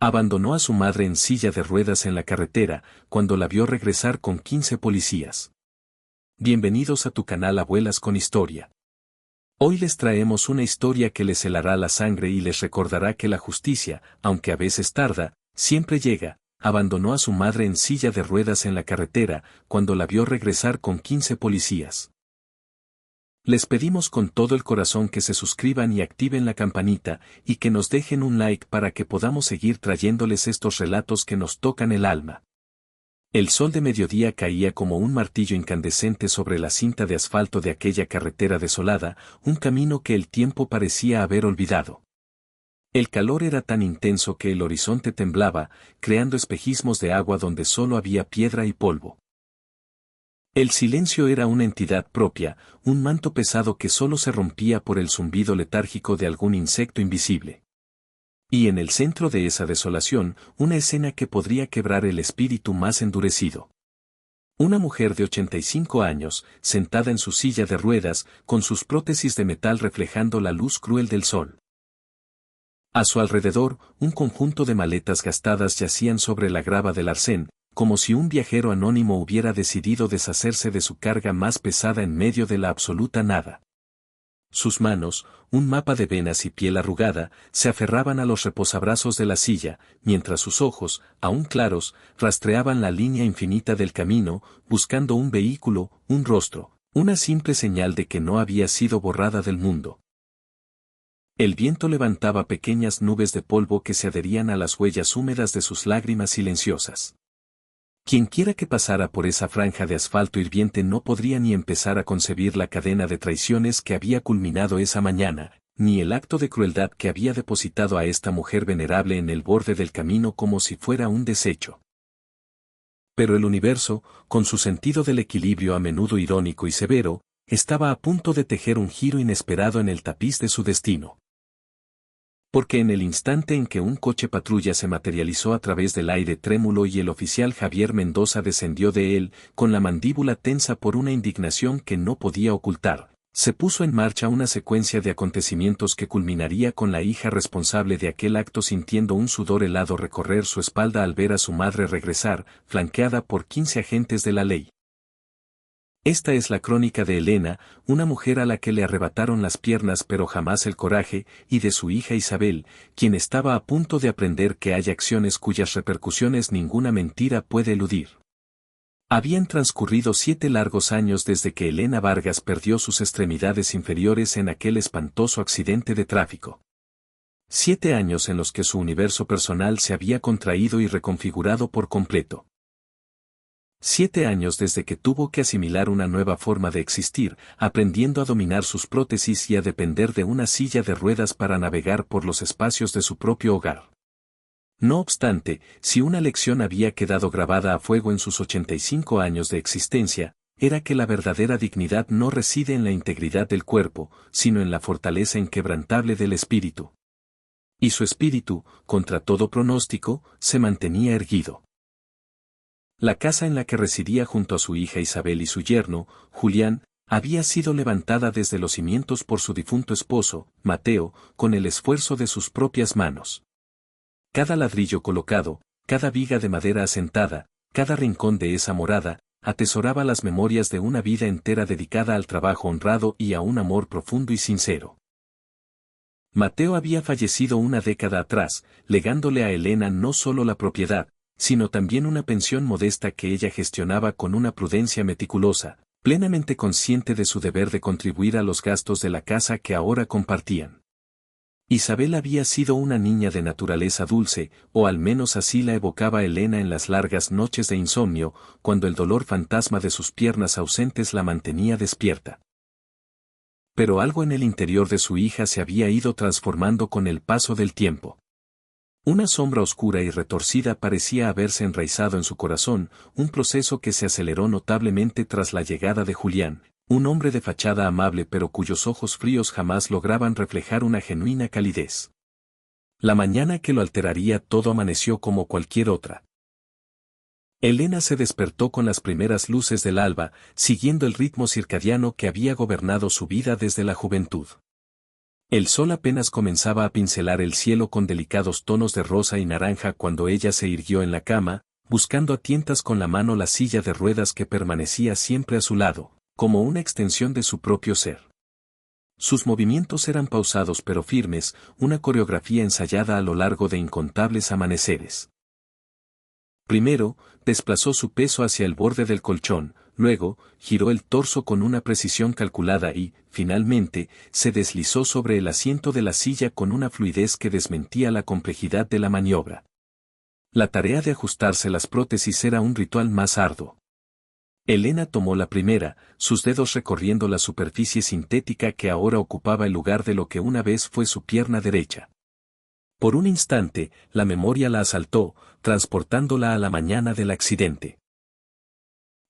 Abandonó a su madre en silla de ruedas en la carretera, cuando la vio regresar con 15 policías. Bienvenidos a tu canal Abuelas con Historia. Hoy les traemos una historia que les helará la sangre y les recordará que la justicia, aunque a veces tarda, siempre llega. Abandonó a su madre en silla de ruedas en la carretera, cuando la vio regresar con 15 policías. Les pedimos con todo el corazón que se suscriban y activen la campanita, y que nos dejen un like para que podamos seguir trayéndoles estos relatos que nos tocan el alma. El sol de mediodía caía como un martillo incandescente sobre la cinta de asfalto de aquella carretera desolada, un camino que el tiempo parecía haber olvidado. El calor era tan intenso que el horizonte temblaba, creando espejismos de agua donde solo había piedra y polvo. El silencio era una entidad propia, un manto pesado que solo se rompía por el zumbido letárgico de algún insecto invisible. Y en el centro de esa desolación, una escena que podría quebrar el espíritu más endurecido. Una mujer de 85 años, sentada en su silla de ruedas, con sus prótesis de metal reflejando la luz cruel del sol. A su alrededor, un conjunto de maletas gastadas yacían sobre la grava del arcén, como si un viajero anónimo hubiera decidido deshacerse de su carga más pesada en medio de la absoluta nada. Sus manos, un mapa de venas y piel arrugada, se aferraban a los reposabrazos de la silla, mientras sus ojos, aún claros, rastreaban la línea infinita del camino, buscando un vehículo, un rostro, una simple señal de que no había sido borrada del mundo. El viento levantaba pequeñas nubes de polvo que se adherían a las huellas húmedas de sus lágrimas silenciosas. Quienquiera que pasara por esa franja de asfalto hirviente no podría ni empezar a concebir la cadena de traiciones que había culminado esa mañana, ni el acto de crueldad que había depositado a esta mujer venerable en el borde del camino como si fuera un desecho. Pero el universo, con su sentido del equilibrio a menudo irónico y severo, estaba a punto de tejer un giro inesperado en el tapiz de su destino. Porque en el instante en que un coche patrulla se materializó a través del aire trémulo y el oficial Javier Mendoza descendió de él, con la mandíbula tensa por una indignación que no podía ocultar, se puso en marcha una secuencia de acontecimientos que culminaría con la hija responsable de aquel acto sintiendo un sudor helado recorrer su espalda al ver a su madre regresar, flanqueada por 15 agentes de la ley. Esta es la crónica de Elena, una mujer a la que le arrebataron las piernas pero jamás el coraje, y de su hija Isabel, quien estaba a punto de aprender que hay acciones cuyas repercusiones ninguna mentira puede eludir. Habían transcurrido 7 largos años desde que Elena Vargas perdió sus extremidades inferiores en aquel espantoso accidente de tráfico. 7 años en los que su universo personal se había contraído y reconfigurado por completo. 7 años desde que tuvo que asimilar una nueva forma de existir, aprendiendo a dominar sus prótesis y a depender de una silla de ruedas para navegar por los espacios de su propio hogar. No obstante, si una lección había quedado grabada a fuego en sus 85 años de existencia, era que la verdadera dignidad no reside en la integridad del cuerpo, sino en la fortaleza inquebrantable del espíritu. Y su espíritu, contra todo pronóstico, se mantenía erguido. La casa en la que residía junto a su hija Isabel y su yerno, Julián, había sido levantada desde los cimientos por su difunto esposo, Mateo, con el esfuerzo de sus propias manos. Cada ladrillo colocado, cada viga de madera asentada, cada rincón de esa morada, atesoraba las memorias de una vida entera dedicada al trabajo honrado y a un amor profundo y sincero. Mateo había fallecido una década atrás, legándole a Elena no solo la propiedad, sino también una pensión modesta que ella gestionaba con una prudencia meticulosa, plenamente consciente de su deber de contribuir a los gastos de la casa que ahora compartían. Isabel había sido una niña de naturaleza dulce, o al menos así la evocaba Elena en las largas noches de insomnio, cuando el dolor fantasma de sus piernas ausentes la mantenía despierta. Pero algo en el interior de su hija se había ido transformando con el paso del tiempo. Una sombra oscura y retorcida parecía haberse enraizado en su corazón, un proceso que se aceleró notablemente tras la llegada de Julián, un hombre de fachada amable pero cuyos ojos fríos jamás lograban reflejar una genuina calidez. La mañana que lo alteraría todo amaneció como cualquier otra. Elena se despertó con las primeras luces del alba, siguiendo el ritmo circadiano que había gobernado su vida desde la juventud. El sol apenas comenzaba a pincelar el cielo con delicados tonos de rosa y naranja cuando ella se irguió en la cama, buscando a tientas con la mano la silla de ruedas que permanecía siempre a su lado, como una extensión de su propio ser. Sus movimientos eran pausados pero firmes, una coreografía ensayada a lo largo de incontables amaneceres. Primero, desplazó su peso hacia el borde del colchón, luego, giró el torso con una precisión calculada y, finalmente, se deslizó sobre el asiento de la silla con una fluidez que desmentía la complejidad de la maniobra. La tarea de ajustarse las prótesis era un ritual más arduo. Elena tomó la primera, sus dedos recorriendo la superficie sintética que ahora ocupaba el lugar de lo que una vez fue su pierna derecha. Por un instante, la memoria la asaltó, transportándola a la mañana del accidente.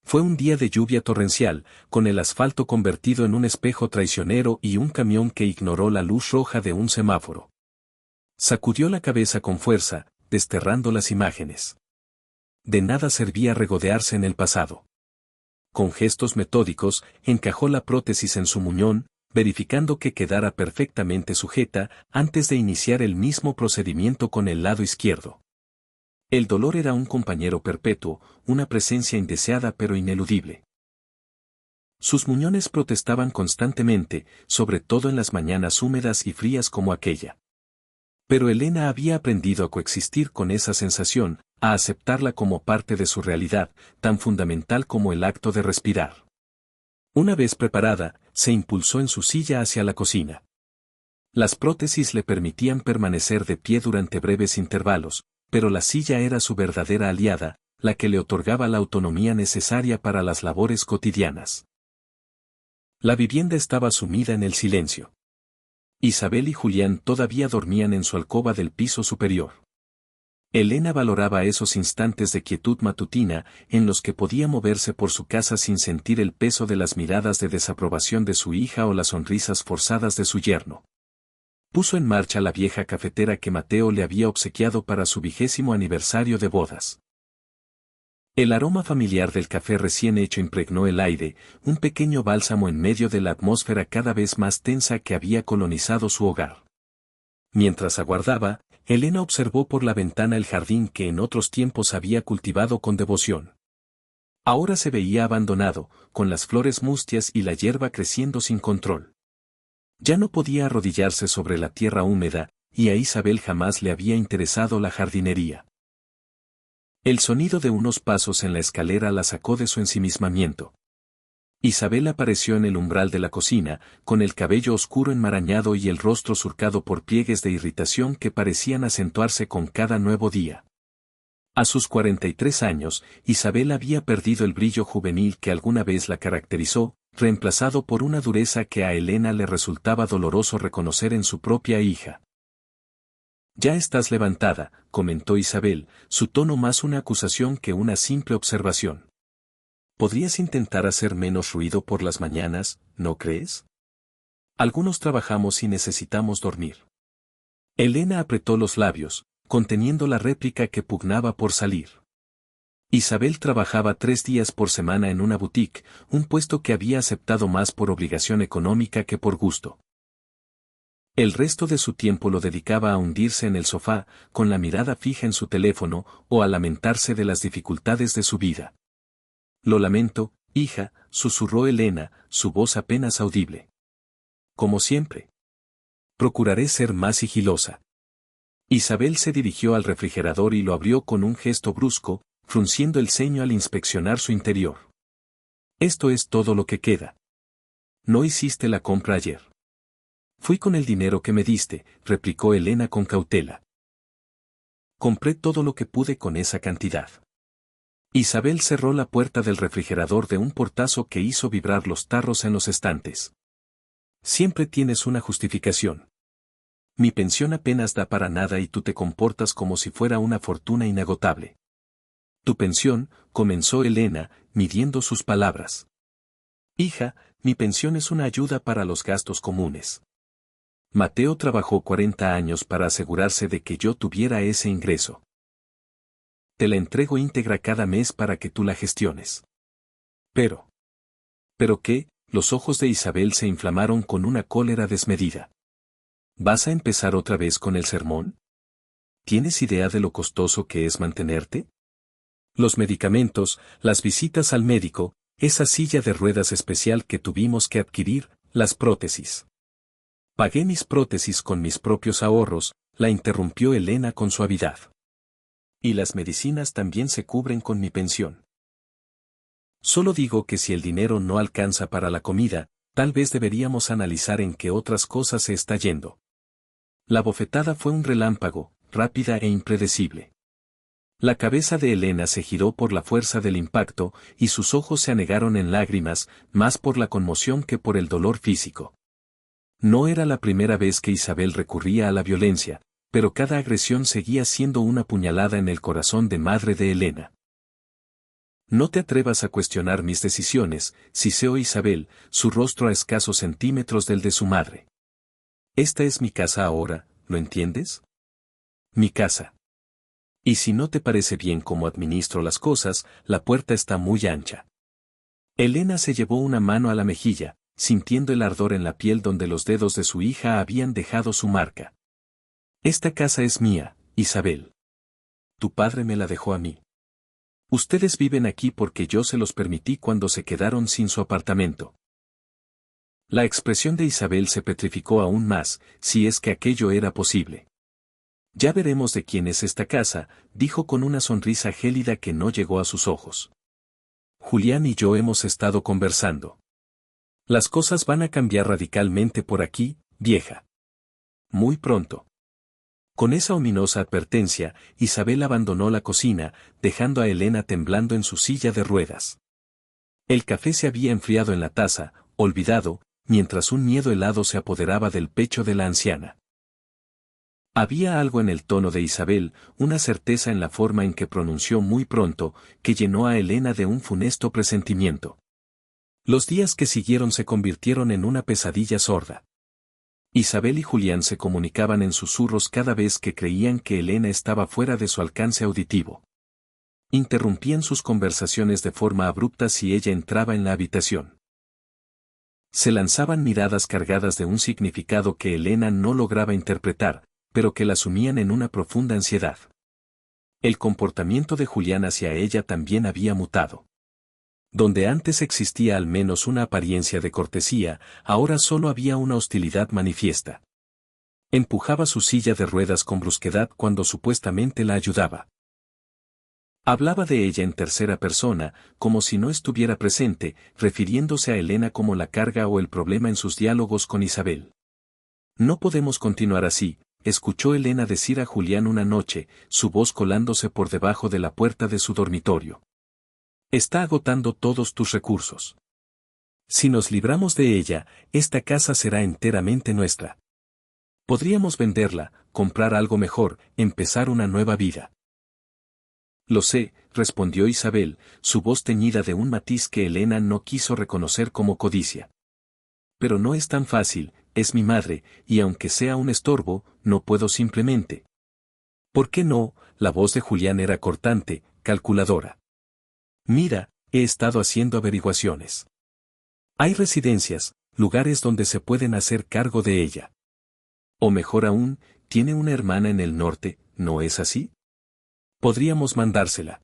Fue un día de lluvia torrencial, con el asfalto convertido en un espejo traicionero y un camión que ignoró la luz roja de un semáforo. Sacudió la cabeza con fuerza, desterrando las imágenes. De nada servía regodearse en el pasado. Con gestos metódicos, encajó la prótesis en su muñón, verificando que quedara perfectamente sujeta, antes de iniciar el mismo procedimiento con el lado izquierdo. El dolor era un compañero perpetuo, una presencia indeseada pero ineludible. Sus muñones protestaban constantemente, sobre todo en las mañanas húmedas y frías como aquella. Pero Elena había aprendido a coexistir con esa sensación, a aceptarla como parte de su realidad, tan fundamental como el acto de respirar. Una vez preparada, se impulsó en su silla hacia la cocina. Las prótesis le permitían permanecer de pie durante breves intervalos, pero la silla era su verdadera aliada, la que le otorgaba la autonomía necesaria para las labores cotidianas. La vivienda estaba sumida en el silencio. Isabel y Julián todavía dormían en su alcoba del piso superior. Elena valoraba esos instantes de quietud matutina, en los que podía moverse por su casa sin sentir el peso de las miradas de desaprobación de su hija o las sonrisas forzadas de su yerno. Puso en marcha la vieja cafetera que Mateo le había obsequiado para su 20º aniversario de bodas. El aroma familiar del café recién hecho impregnó el aire, un pequeño bálsamo en medio de la atmósfera cada vez más tensa que había colonizado su hogar. Mientras aguardaba, Elena observó por la ventana el jardín que en otros tiempos había cultivado con devoción. Ahora se veía abandonado, con las flores mustias y la hierba creciendo sin control. Ya no podía arrodillarse sobre la tierra húmeda, y a Isabel jamás le había interesado la jardinería. El sonido de unos pasos en la escalera la sacó de su ensimismamiento. Isabel apareció en el umbral de la cocina, con el cabello oscuro enmarañado y el rostro surcado por pliegues de irritación que parecían acentuarse con cada nuevo día. A sus 43 años, Isabel había perdido el brillo juvenil que alguna vez la caracterizó, reemplazado por una dureza que a Elena le resultaba doloroso reconocer en su propia hija. «Ya estás levantada», comentó Isabel, su tono más una acusación que una simple observación. «¿Podrías intentar hacer menos ruido por las mañanas, no crees? Algunos trabajamos y necesitamos dormir». Elena apretó los labios, conteniendo la réplica que pugnaba por salir. Isabel trabajaba 3 días por semana en una boutique, un puesto que había aceptado más por obligación económica que por gusto. El resto de su tiempo lo dedicaba a hundirse en el sofá, con la mirada fija en su teléfono, o a lamentarse de las dificultades de su vida. «Lo lamento, hija», susurró Elena, su voz apenas audible. «Como siempre. Procuraré ser más sigilosa». Isabel se dirigió al refrigerador y lo abrió con un gesto brusco, frunciendo el ceño al inspeccionar su interior. «Esto es todo lo que queda. No hiciste la compra ayer». «Fui con el dinero que me diste», replicó Elena con cautela. «Compré todo lo que pude con esa cantidad». Isabel cerró la puerta del refrigerador de un portazo que hizo vibrar los tarros en los estantes. «Siempre tienes una justificación. Mi pensión apenas da para nada y tú te comportas como si fuera una fortuna inagotable». «Tu pensión», comenzó Elena, midiendo sus palabras. «Hija, mi pensión es una ayuda para los gastos comunes. Mateo trabajó 40 años para asegurarse de que yo tuviera ese ingreso. Te la entrego íntegra cada mes para que tú la gestiones». «Pero». «¿Pero qué?», los ojos de Isabel se inflamaron con una cólera desmedida. ¿Vas a empezar otra vez con el sermón? ¿Tienes idea de lo costoso que es mantenerte? Los medicamentos, las visitas al médico, esa silla de ruedas especial que tuvimos que adquirir, las prótesis. Pagué mis prótesis con mis propios ahorros, la interrumpió Elena con suavidad. Y las medicinas también se cubren con mi pensión. Solo digo que si el dinero no alcanza para la comida, tal vez deberíamos analizar en qué otras cosas se está yendo. La bofetada fue un relámpago, rápida e impredecible. La cabeza de Elena se giró por la fuerza del impacto y sus ojos se anegaron en lágrimas, más por la conmoción que por el dolor físico. No era la primera vez que Isabel recurría a la violencia, pero cada agresión seguía siendo una puñalada en el corazón de madre de Elena. No te atrevas a cuestionar mis decisiones, siseó Isabel, su rostro a escasos centímetros del de su madre. Esta es mi casa ahora, ¿lo entiendes? Mi casa. Y si no te parece bien cómo administro las cosas, la puerta está muy ancha. Elena se llevó una mano a la mejilla, sintiendo el ardor en la piel donde los dedos de su hija habían dejado su marca. Esta casa es mía, Isabel. Tu padre me la dejó a mí. Ustedes viven aquí porque yo se los permití cuando se quedaron sin su apartamento. La expresión de Isabel se petrificó aún más, si es que aquello era posible. Ya veremos de quién es esta casa, dijo con una sonrisa gélida que no llegó a sus ojos. Julián y yo hemos estado conversando. Las cosas van a cambiar radicalmente por aquí, vieja. Muy pronto. Con esa ominosa advertencia, Isabel abandonó la cocina, dejando a Elena temblando en su silla de ruedas. El café se había enfriado en la taza, olvidado, mientras un miedo helado se apoderaba del pecho de la anciana. Había algo en el tono de Isabel, una certeza en la forma en que pronunció muy pronto, que llenó a Elena de un funesto presentimiento. Los días que siguieron se convirtieron en una pesadilla sorda. Isabel y Julián se comunicaban en susurros cada vez que creían que Elena estaba fuera de su alcance auditivo. Interrumpían sus conversaciones de forma abrupta si ella entraba en la habitación. Se lanzaban miradas cargadas de un significado que Elena no lograba interpretar, pero que la sumían en una profunda ansiedad. El comportamiento de Julián hacia ella también había mutado. Donde antes existía al menos una apariencia de cortesía, ahora solo había una hostilidad manifiesta. Empujaba su silla de ruedas con brusquedad cuando supuestamente la ayudaba. Hablaba de ella en tercera persona, como si no estuviera presente, refiriéndose a Elena como la carga o el problema en sus diálogos con Isabel. No podemos continuar así, escuchó Elena decir a Julián una noche, su voz colándose por debajo de la puerta de su dormitorio. Está agotando todos tus recursos. Si nos libramos de ella, esta casa será enteramente nuestra. Podríamos venderla, comprar algo mejor, empezar una nueva vida. Lo sé, respondió Isabel, su voz teñida de un matiz que Elena no quiso reconocer como codicia. Pero no es tan fácil, es mi madre, y aunque sea un estorbo, no puedo simplemente. ¿Por qué no? La voz de Julián era cortante, calculadora. Mira, he estado haciendo averiguaciones. Hay residencias, lugares donde se pueden hacer cargo de ella. O mejor aún, tiene una hermana en el norte, ¿no es así? Podríamos mandársela.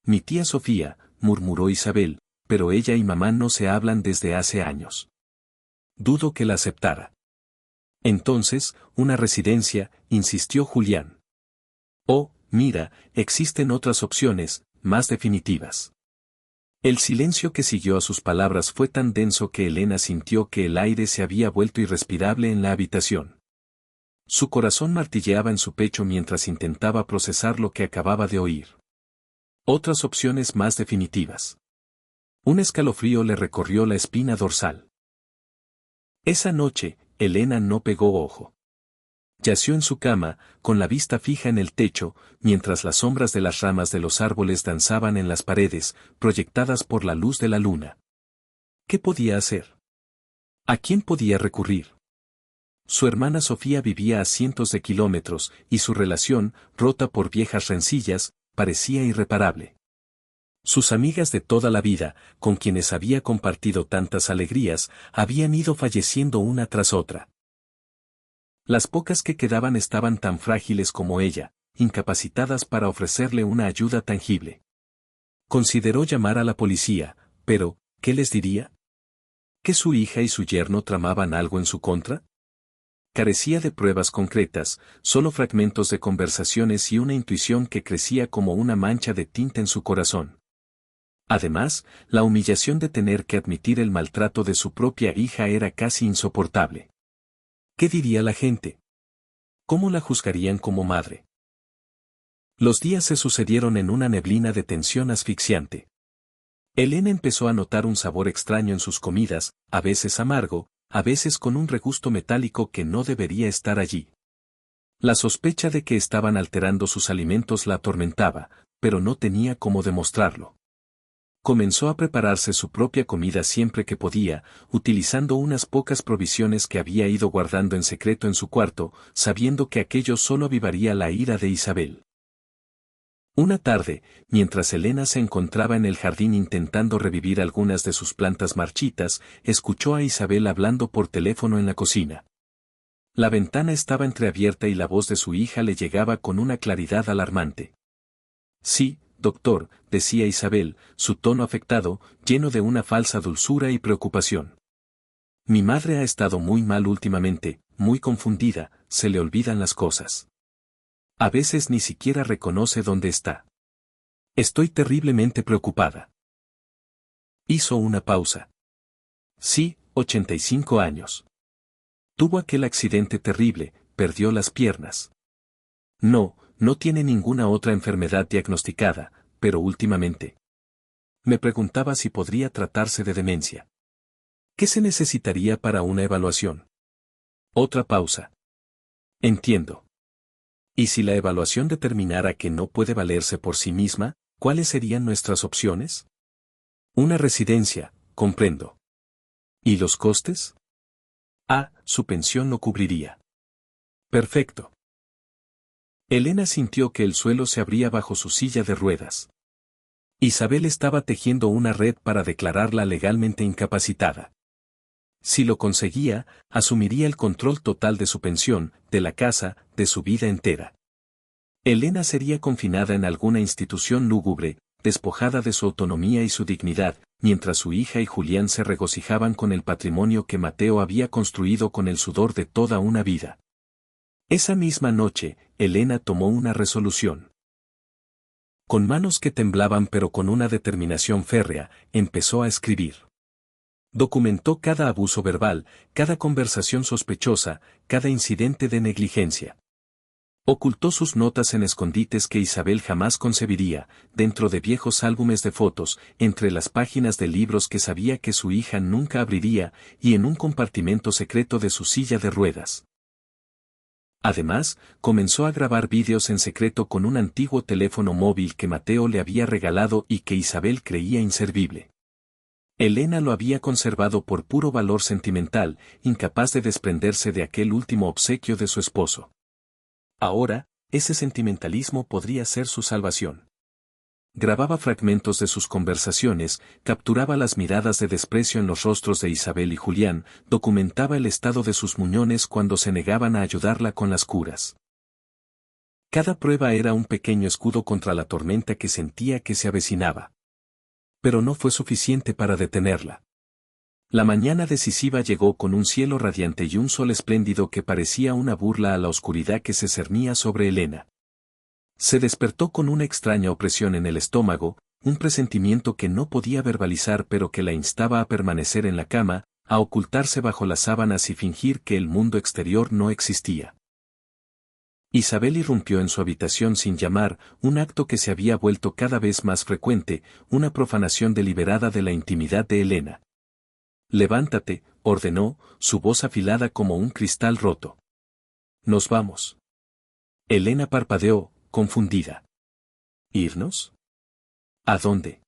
Mi tía Sofía, murmuró Isabel, pero ella y mamá no se hablan desde hace años. Dudo que la aceptara. Entonces, una residencia, insistió Julián. Oh, mira, existen otras opciones, más definitivas. El silencio que siguió a sus palabras fue tan denso que Elena sintió que el aire se había vuelto irrespirable en la habitación. Su corazón martilleaba en su pecho mientras intentaba procesar lo que acababa de oír. Otras opciones más definitivas. Un escalofrío le recorrió la espina dorsal. Esa noche, Elena no pegó ojo. Yació en su cama, con la vista fija en el techo, mientras las sombras de las ramas de los árboles danzaban en las paredes, proyectadas por la luz de la luna. ¿Qué podía hacer? ¿A quién podía recurrir? Su hermana Sofía vivía a cientos de kilómetros, y su relación, rota por viejas rencillas, parecía irreparable. Sus amigas de toda la vida, con quienes había compartido tantas alegrías, habían ido falleciendo una tras otra. Las pocas que quedaban estaban tan frágiles como ella, incapacitadas para ofrecerle una ayuda tangible. Consideró llamar a la policía, pero, ¿qué les diría? ¿Que su hija y su yerno tramaban algo en su contra? Carecía de pruebas concretas, solo fragmentos de conversaciones y una intuición que crecía como una mancha de tinta en su corazón. Además, la humillación de tener que admitir el maltrato de su propia hija era casi insoportable. ¿Qué diría la gente? ¿Cómo la juzgarían como madre? Los días se sucedieron en una neblina de tensión asfixiante. Elena empezó a notar un sabor extraño en sus comidas, a veces amargo, a veces con un regusto metálico que no debería estar allí. La sospecha de que estaban alterando sus alimentos la atormentaba, pero no tenía cómo demostrarlo. Comenzó a prepararse su propia comida siempre que podía, utilizando unas pocas provisiones que había ido guardando en secreto en su cuarto, sabiendo que aquello solo avivaría la ira de Isabel. Una tarde, mientras Elena se encontraba en el jardín intentando revivir algunas de sus plantas marchitas, escuchó a Isabel hablando por teléfono en la cocina. La ventana estaba entreabierta y la voz de su hija le llegaba con una claridad alarmante. Sí, doctor, decía Isabel, su tono afectado, lleno de una falsa dulzura y preocupación. Mi madre ha estado muy mal últimamente, muy confundida, se le olvidan las cosas. A veces ni siquiera reconoce dónde está. Estoy terriblemente preocupada. Hizo una pausa. Sí, 85 años. Tuvo aquel accidente terrible, perdió las piernas. No, no tiene ninguna otra enfermedad diagnosticada, pero últimamente. Me preguntaba si podría tratarse de demencia. ¿Qué se necesitaría para una evaluación? Otra pausa. Entiendo. ¿Y si la evaluación determinara que no puede valerse por sí misma, cuáles serían nuestras opciones? Una residencia, comprendo. ¿Y los costes? Ah, su pensión lo cubriría. Perfecto. Elena sintió que el suelo se abría bajo su silla de ruedas. Isabel estaba tejiendo una red para declararla legalmente incapacitada. Si lo conseguía, asumiría el control total de su pensión, de la casa, de su vida entera. Elena sería confinada en alguna institución lúgubre, despojada de su autonomía y su dignidad, mientras su hija y Julián se regocijaban con el patrimonio que Mateo había construido con el sudor de toda una vida. Esa misma noche, Elena tomó una resolución. Con manos que temblaban pero con una determinación férrea, empezó a escribir. Documentó cada abuso verbal, cada conversación sospechosa, cada incidente de negligencia. Ocultó sus notas en escondites que Isabel jamás concebiría, dentro de viejos álbumes de fotos, entre las páginas de libros que sabía que su hija nunca abriría, y en un compartimento secreto de su silla de ruedas. Además, comenzó a grabar vídeos en secreto con un antiguo teléfono móvil que Mateo le había regalado y que Isabel creía inservible. Elena lo había conservado por puro valor sentimental, incapaz de desprenderse de aquel último obsequio de su esposo. Ahora, ese sentimentalismo podría ser su salvación. Grababa fragmentos de sus conversaciones, capturaba las miradas de desprecio en los rostros de Isabel y Julián, documentaba el estado de sus muñones cuando se negaban a ayudarla con las curas. Cada prueba era un pequeño escudo contra la tormenta que sentía que se avecinaba. Pero no fue suficiente para detenerla. La mañana decisiva llegó con un cielo radiante y un sol espléndido que parecía una burla a la oscuridad que se cernía sobre Elena. Se despertó con una extraña opresión en el estómago, un presentimiento que no podía verbalizar pero que la instaba a permanecer en la cama, a ocultarse bajo las sábanas y fingir que el mundo exterior no existía. Isabel irrumpió en su habitación sin llamar, un acto que se había vuelto cada vez más frecuente, una profanación deliberada de la intimidad de Elena. Levántate, ordenó, su voz afilada como un cristal roto. Nos vamos. Elena parpadeó, confundida. ¿Irnos? ¿A dónde?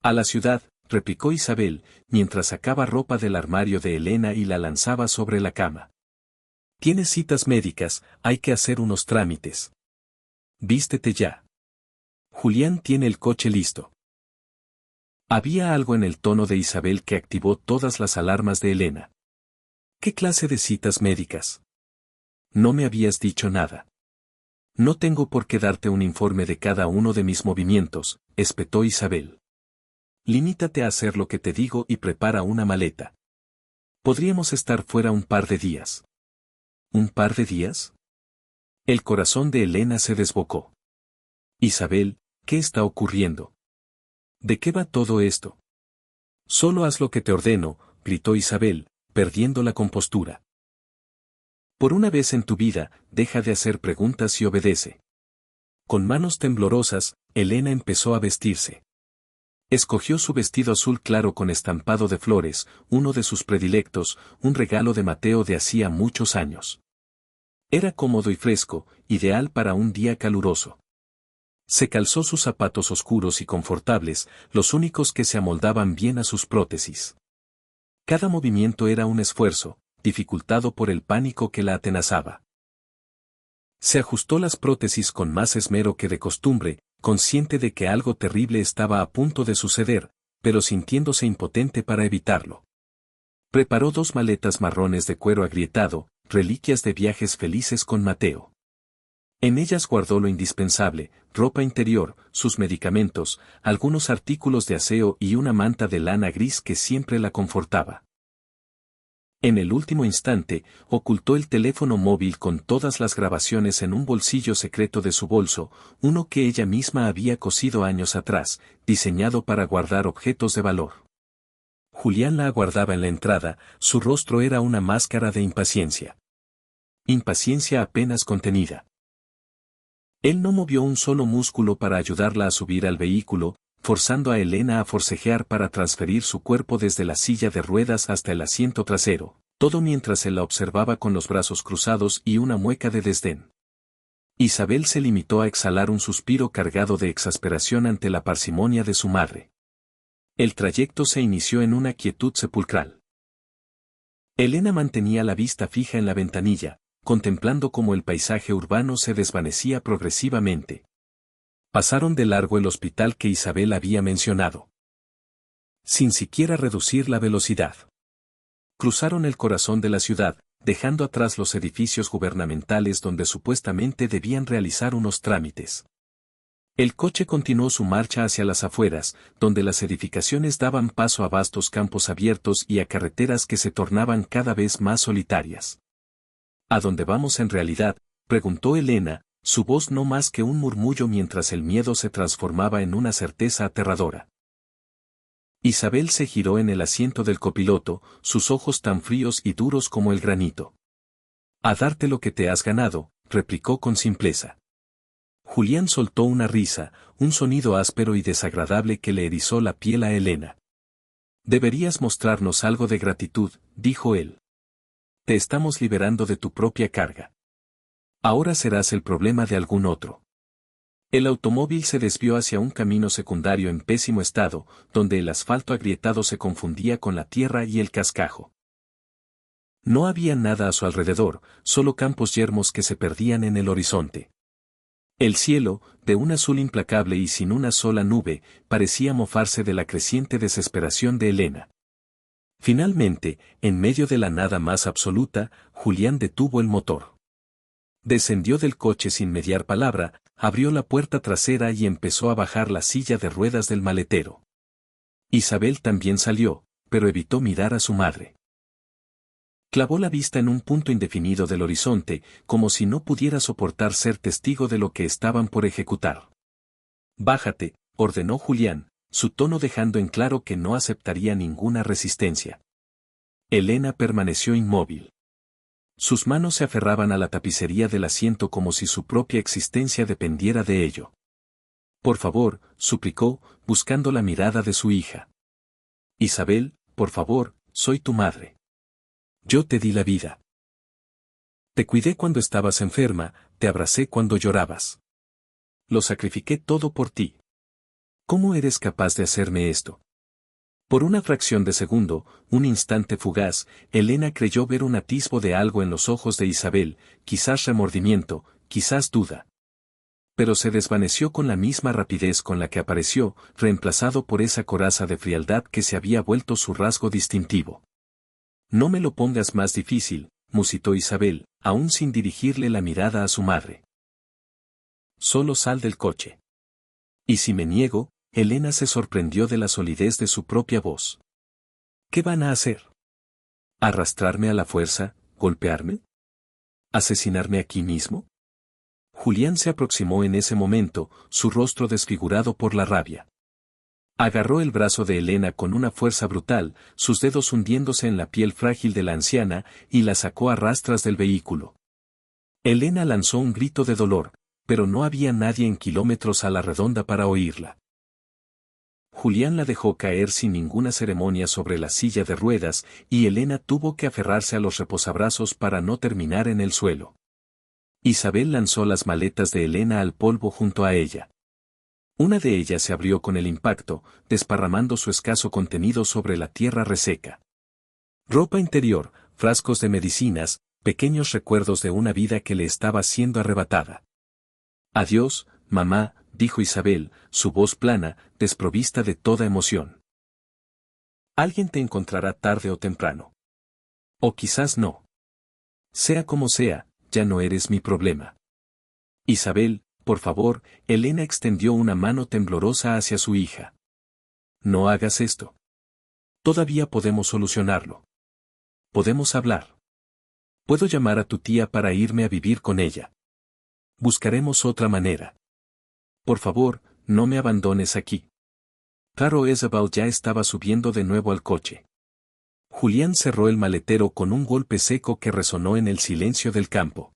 A la ciudad, replicó Isabel, mientras sacaba ropa del armario de Elena y la lanzaba sobre la cama. Tienes citas médicas, hay que hacer unos trámites. Vístete ya. Julián tiene el coche listo. Había algo en el tono de Isabel que activó todas las alarmas de Elena. ¿Qué clase de citas médicas? No me habías dicho nada. No tengo por qué darte un informe de cada uno de mis movimientos, espetó Isabel. Limítate a hacer lo que te digo y prepara una maleta. Podríamos estar fuera un par de días. ¿Un par de días? El corazón de Elena se desbocó. Isabel, ¿qué está ocurriendo? ¿De qué va todo esto? Solo haz lo que te ordeno, gritó Isabel, perdiendo la compostura. Por una vez en tu vida, deja de hacer preguntas y obedece. Con manos temblorosas, Elena empezó a vestirse. Escogió su vestido azul claro con estampado de flores, uno de sus predilectos, un regalo de Mateo de hacía muchos años. Era cómodo y fresco, ideal para un día caluroso. Se calzó sus zapatos oscuros y confortables, los únicos que se amoldaban bien a sus prótesis. Cada movimiento era un esfuerzo, dificultado por el pánico que la atenazaba. Se ajustó las prótesis con más esmero que de costumbre, consciente de que algo terrible estaba a punto de suceder, pero sintiéndose impotente para evitarlo. Preparó 2 maletas marrones de cuero agrietado, reliquias de viajes felices con Mateo. En ellas guardó lo indispensable, ropa interior, sus medicamentos, algunos artículos de aseo y una manta de lana gris que siempre la confortaba. En el último instante, ocultó el teléfono móvil con todas las grabaciones en un bolsillo secreto de su bolso, uno que ella misma había cosido años atrás, diseñado para guardar objetos de valor. Julián la aguardaba en la entrada, su rostro era una máscara de impaciencia. Impaciencia apenas contenida. Él no movió un solo músculo para ayudarla a subir al vehículo, forzando a Elena a forcejear para transferir su cuerpo desde la silla de ruedas hasta el asiento trasero, todo mientras él la observaba con los brazos cruzados y una mueca de desdén. Isabel se limitó a exhalar un suspiro cargado de exasperación ante la parsimonia de su madre. El trayecto se inició en una quietud sepulcral. Elena mantenía la vista fija en la ventanilla, contemplando cómo el paisaje urbano se desvanecía progresivamente. Pasaron de largo el hospital que Isabel había mencionado. Sin siquiera reducir la velocidad. Cruzaron el corazón de la ciudad, dejando atrás los edificios gubernamentales donde supuestamente debían realizar unos trámites. El coche continuó su marcha hacia las afueras, donde las edificaciones daban paso a vastos campos abiertos y a carreteras que se tornaban cada vez más solitarias. ¿A dónde vamos en realidad?, preguntó Elena, su voz no más que un murmullo mientras el miedo se transformaba en una certeza aterradora. Isabel se giró en el asiento del copiloto, sus ojos tan fríos y duros como el granito. A darte lo que te has ganado, replicó con simpleza. Julián soltó una risa, un sonido áspero y desagradable que le erizó la piel a Elena. Deberías mostrarnos algo de gratitud, dijo él. Te estamos liberando de tu propia carga. Ahora serás el problema de algún otro. El automóvil se desvió hacia un camino secundario en pésimo estado, donde el asfalto agrietado se confundía con la tierra y el cascajo. No había nada a su alrededor, solo campos yermos que se perdían en el horizonte. El cielo, de un azul implacable y sin una sola nube, parecía mofarse de la creciente desesperación de Elena. Finalmente, en medio de la nada más absoluta, Julián detuvo el motor. Descendió del coche sin mediar palabra, abrió la puerta trasera y empezó a bajar la silla de ruedas del maletero. Isabel también salió, pero evitó mirar a su madre. Clavó la vista en un punto indefinido del horizonte, como si no pudiera soportar ser testigo de lo que estaban por ejecutar. Bájate, ordenó Julián, su tono dejando en claro que no aceptaría ninguna resistencia. Elena permaneció inmóvil. Sus manos se aferraban a la tapicería del asiento como si su propia existencia dependiera de ello. Por favor, suplicó, buscando la mirada de su hija. Isabel, por favor, soy tu madre. Yo te di la vida. Te cuidé cuando estabas enferma, te abracé cuando llorabas. Lo sacrifiqué todo por ti. ¿Cómo eres capaz de hacerme esto? Por una fracción de segundo, un instante fugaz, Elena creyó ver un atisbo de algo en los ojos de Isabel, quizás remordimiento, quizás duda. Pero se desvaneció con la misma rapidez con la que apareció, reemplazado por esa coraza de frialdad que se había vuelto su rasgo distintivo. No me lo pongas más difícil, musitó Isabel, aún sin dirigirle la mirada a su madre. Solo sal del coche. ¿Y si me niego? Elena se sorprendió de la solidez de su propia voz. ¿Qué van a hacer? ¿Arrastrarme a la fuerza? ¿Golpearme? ¿Asesinarme aquí mismo? Julián se aproximó en ese momento, su rostro desfigurado por la rabia. Agarró el brazo de Elena con una fuerza brutal, sus dedos hundiéndose en la piel frágil de la anciana, y la sacó a rastras del vehículo. Elena lanzó un grito de dolor, pero no había nadie en kilómetros a la redonda para oírla. Julián la dejó caer sin ninguna ceremonia sobre la silla de ruedas, y Elena tuvo que aferrarse a los reposabrazos para no terminar en el suelo. Isabel lanzó las maletas de Elena al polvo junto a ella. Una de ellas se abrió con el impacto, desparramando su escaso contenido sobre la tierra reseca. Ropa interior, frascos de medicinas, pequeños recuerdos de una vida que le estaba siendo arrebatada. Adiós, mamá, dijo Isabel, su voz plana, desprovista de toda emoción. Alguien te encontrará tarde o temprano. O quizás no. Sea como sea, ya no eres mi problema. Isabel, por favor, Elena extendió una mano temblorosa hacia su hija. No hagas esto. Todavía podemos solucionarlo. Podemos hablar. Puedo llamar a tu tía para irme a vivir con ella. Buscaremos otra manera. Por favor, no me abandones aquí. Caro Isabel ya estaba subiendo de nuevo al coche. Julián cerró el maletero con un golpe seco que resonó en el silencio del campo.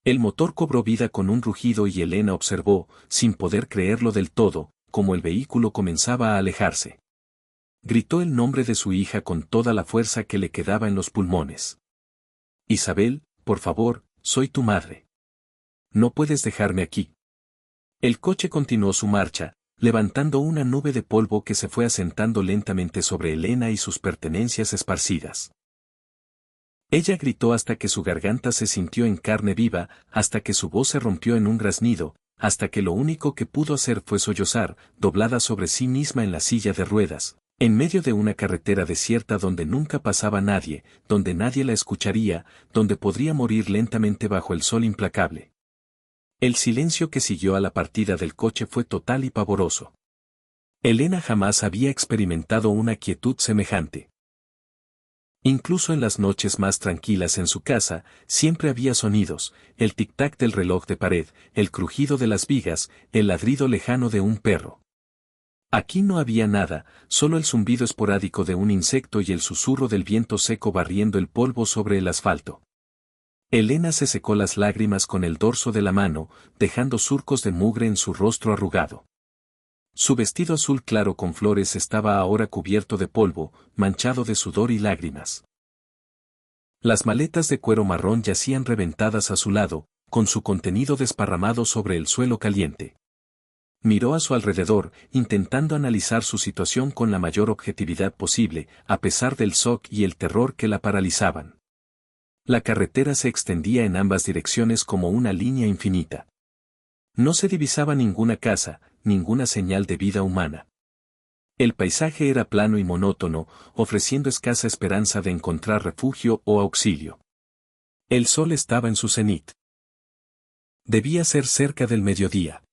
El motor cobró vida con un rugido y Elena observó, sin poder creerlo del todo, cómo el vehículo comenzaba a alejarse. Gritó el nombre de su hija con toda la fuerza que le quedaba en los pulmones. Isabel, por favor, soy tu madre. No puedes dejarme aquí. El coche continuó su marcha, levantando una nube de polvo que se fue asentando lentamente sobre Elena y sus pertenencias esparcidas. Ella gritó hasta que su garganta se sintió en carne viva, hasta que su voz se rompió en un graznido, hasta que lo único que pudo hacer fue sollozar, doblada sobre sí misma en la silla de ruedas, en medio de una carretera desierta donde nunca pasaba nadie, donde nadie la escucharía, donde podría morir lentamente bajo el sol implacable. El silencio que siguió a la partida del coche fue total y pavoroso. Elena jamás había experimentado una quietud semejante. Incluso en las noches más tranquilas en su casa, siempre había sonidos, el tic-tac del reloj de pared, el crujido de las vigas, el ladrido lejano de un perro. Aquí no había nada, solo el zumbido esporádico de un insecto y el susurro del viento seco barriendo el polvo sobre el asfalto. Elena se secó las lágrimas con el dorso de la mano, dejando surcos de mugre en su rostro arrugado. Su vestido azul claro con flores estaba ahora cubierto de polvo, manchado de sudor y lágrimas. Las maletas de cuero marrón yacían reventadas a su lado, con su contenido desparramado sobre el suelo caliente. Miró a su alrededor, intentando analizar su situación con la mayor objetividad posible, a pesar del shock y el terror que la paralizaban. La carretera se extendía en ambas direcciones como una línea infinita. No se divisaba ninguna casa, ninguna señal de vida humana. El paisaje era plano y monótono, ofreciendo escasa esperanza de encontrar refugio o auxilio. El sol estaba en su cenit. Debía ser cerca del mediodía.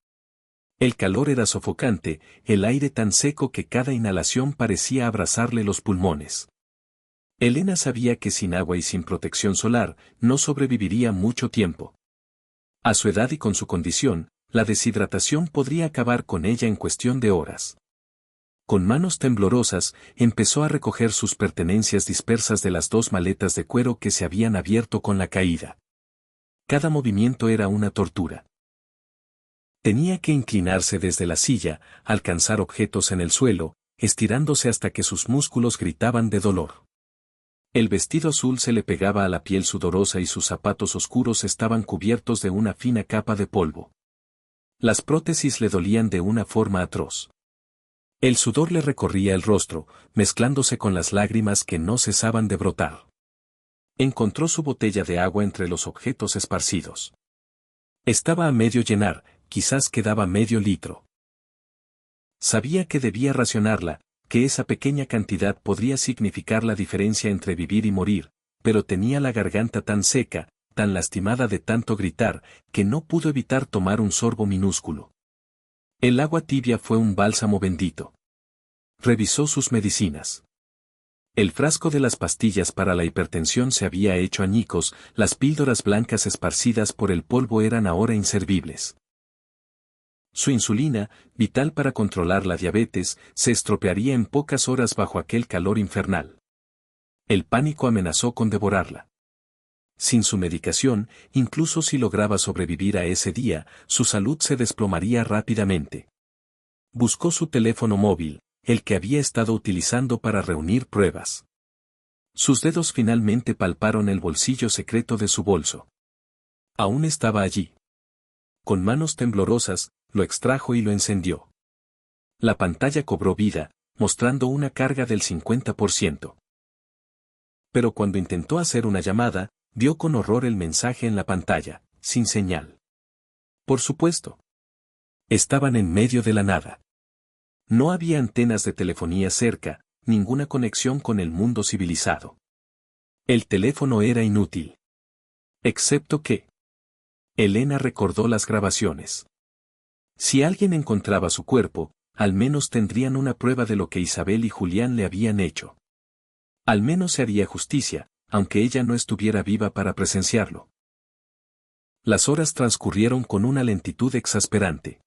El calor era sofocante, el aire tan seco que cada inhalación parecía abrazarle los pulmones. Elena sabía que sin agua y sin protección solar, no sobreviviría mucho tiempo. A su edad y con su condición, la deshidratación podría acabar con ella en cuestión de horas. Con manos temblorosas, empezó a recoger sus pertenencias dispersas de las dos maletas de cuero que se habían abierto con la caída. Cada movimiento era una tortura. Tenía que inclinarse desde la silla, alcanzar objetos en el suelo, estirándose hasta que sus músculos gritaban de dolor. El vestido azul se le pegaba a la piel sudorosa y sus zapatos oscuros estaban cubiertos de una fina capa de polvo. Las prótesis le dolían de una forma atroz. El sudor le recorría el rostro, mezclándose con las lágrimas que no cesaban de brotar. Encontró su botella de agua entre los objetos esparcidos. Estaba a medio llenar, quizás quedaba medio litro. Sabía que debía racionarla, que esa pequeña cantidad podría significar la diferencia entre vivir y morir, pero tenía la garganta tan seca, tan lastimada de tanto gritar, que no pudo evitar tomar un sorbo minúsculo. El agua tibia fue un bálsamo bendito. Revisó sus medicinas. El frasco de las pastillas para la hipertensión se había hecho añicos, las píldoras blancas esparcidas por el polvo eran ahora inservibles. Su insulina, vital para controlar la diabetes, se estropearía en pocas horas bajo aquel calor infernal. El pánico amenazó con devorarla. Sin su medicación, incluso si lograba sobrevivir a ese día, su salud se desplomaría rápidamente. Buscó su teléfono móvil, el que había estado utilizando para reunir pruebas. Sus dedos finalmente palparon el bolsillo secreto de su bolso. Aún estaba allí. Con manos temblorosas, lo extrajo y lo encendió. La pantalla cobró vida, mostrando una carga del 50%. Pero cuando intentó hacer una llamada, vio con horror el mensaje en la pantalla, sin señal. Por supuesto. Estaban en medio de la nada. No había antenas de telefonía cerca, ninguna conexión con el mundo civilizado. El teléfono era inútil. Excepto que... Elena recordó las grabaciones. Si alguien encontraba su cuerpo, al menos tendrían una prueba de lo que Isabel y Julián le habían hecho. Al menos se haría justicia, aunque ella no estuviera viva para presenciarlo. Las horas transcurrieron con una lentitud exasperante.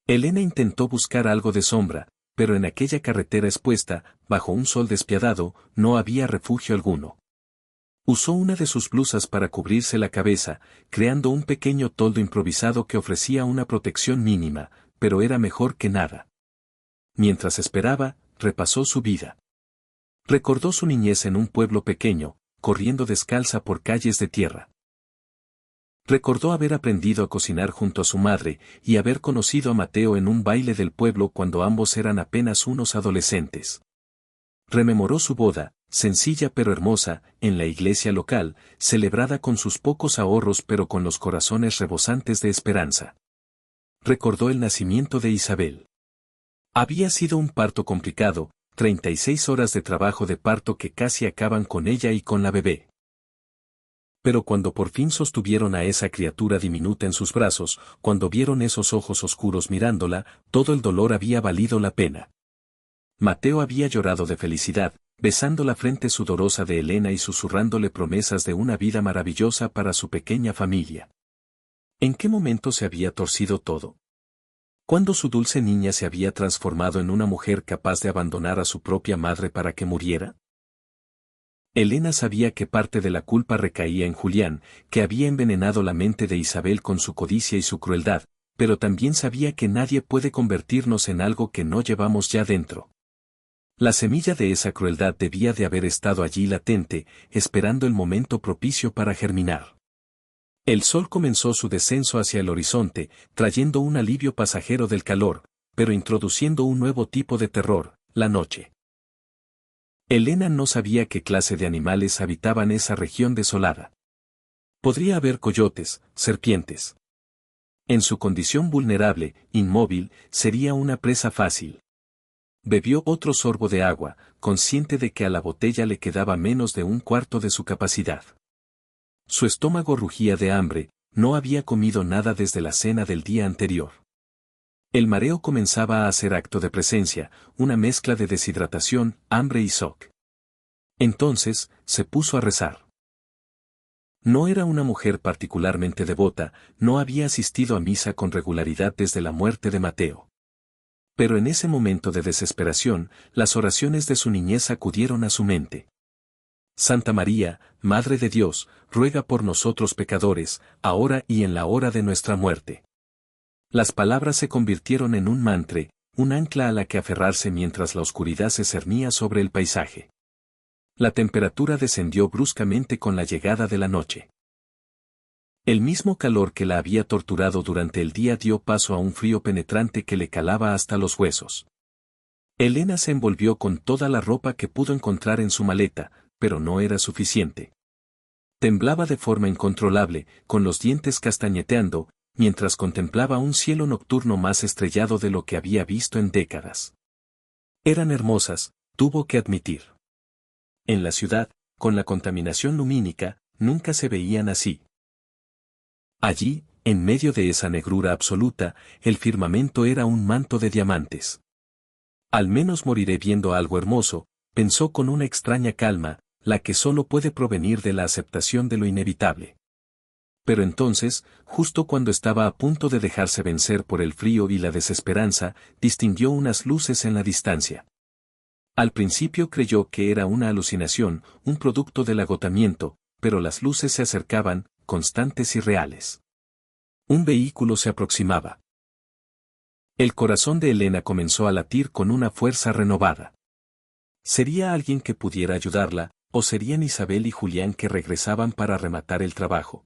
Elena intentó buscar algo de sombra, pero en aquella carretera expuesta, bajo un sol despiadado, no había refugio alguno. Usó una de sus blusas para cubrirse la cabeza, creando un pequeño toldo improvisado que ofrecía una protección mínima, pero era mejor que nada. Mientras esperaba, repasó su vida. Recordó su niñez en un pueblo pequeño, corriendo descalza por calles de tierra. Recordó haber aprendido a cocinar junto a su madre y haber conocido a Mateo en un baile del pueblo cuando ambos eran apenas unos adolescentes. Rememoró su boda, sencilla pero hermosa, en la iglesia local, celebrada con sus pocos ahorros pero con los corazones rebosantes de esperanza. Recordó el nacimiento de Isabel. Había sido un parto complicado, 36 horas de trabajo de parto que casi acaban con ella y con la bebé. Pero cuando por fin sostuvieron a esa criatura diminuta en sus brazos, cuando vieron esos ojos oscuros mirándola, todo el dolor había valido la pena. Mateo había llorado de felicidad, besando la frente sudorosa de Elena y susurrándole promesas de una vida maravillosa para su pequeña familia. ¿En qué momento se había torcido todo? ¿Cuándo su dulce niña se había transformado en una mujer capaz de abandonar a su propia madre para que muriera? Elena sabía que parte de la culpa recaía en Julián, que había envenenado la mente de Isabel con su codicia y su crueldad, pero también sabía que nadie puede convertirnos en algo que no llevamos ya dentro. La semilla de esa crueldad debía de haber estado allí latente, esperando el momento propicio para germinar. El sol comenzó su descenso hacia el horizonte, trayendo un alivio pasajero del calor, pero introduciendo un nuevo tipo de terror, la noche. Elena no sabía qué clase de animales habitaban esa región desolada. Podría haber coyotes, serpientes. En su condición vulnerable, inmóvil, sería una presa fácil. Bebió otro sorbo de agua, consciente de que a la botella le quedaba menos de un cuarto de su capacidad. Su estómago rugía de hambre, no había comido nada desde la cena del día anterior. El mareo comenzaba a hacer acto de presencia, una mezcla de deshidratación, hambre y shock. Entonces, se puso a rezar. No era una mujer particularmente devota, no había asistido a misa con regularidad desde la muerte de Mateo. Pero en ese momento de desesperación, las oraciones de su niñez acudieron a su mente. Santa María, Madre de Dios, ruega por nosotros pecadores, ahora y en la hora de nuestra muerte. Las palabras se convirtieron en un mantra, un ancla a la que aferrarse mientras la oscuridad se cernía sobre el paisaje. La temperatura descendió bruscamente con la llegada de la noche. El mismo calor que la había torturado durante el día dio paso a un frío penetrante que le calaba hasta los huesos. Elena se envolvió con toda la ropa que pudo encontrar en su maleta, pero no era suficiente. Temblaba de forma incontrolable, con los dientes castañeteando, mientras contemplaba un cielo nocturno más estrellado de lo que había visto en décadas. Eran hermosas, tuvo que admitir. En la ciudad, con la contaminación lumínica, nunca se veían así. Allí, en medio de esa negrura absoluta, el firmamento era un manto de diamantes. Al menos moriré viendo algo hermoso, pensó con una extraña calma, la que solo puede provenir de la aceptación de lo inevitable. Pero entonces, justo cuando estaba a punto de dejarse vencer por el frío y la desesperanza, distinguió unas luces en la distancia. Al principio creyó que era una alucinación, un producto del agotamiento, pero las luces se acercaban, constantes y reales. Un vehículo se aproximaba. El corazón de Elena comenzó a latir con una fuerza renovada. ¿Sería alguien que pudiera ayudarla, o serían Isabel y Julián que regresaban para rematar el trabajo?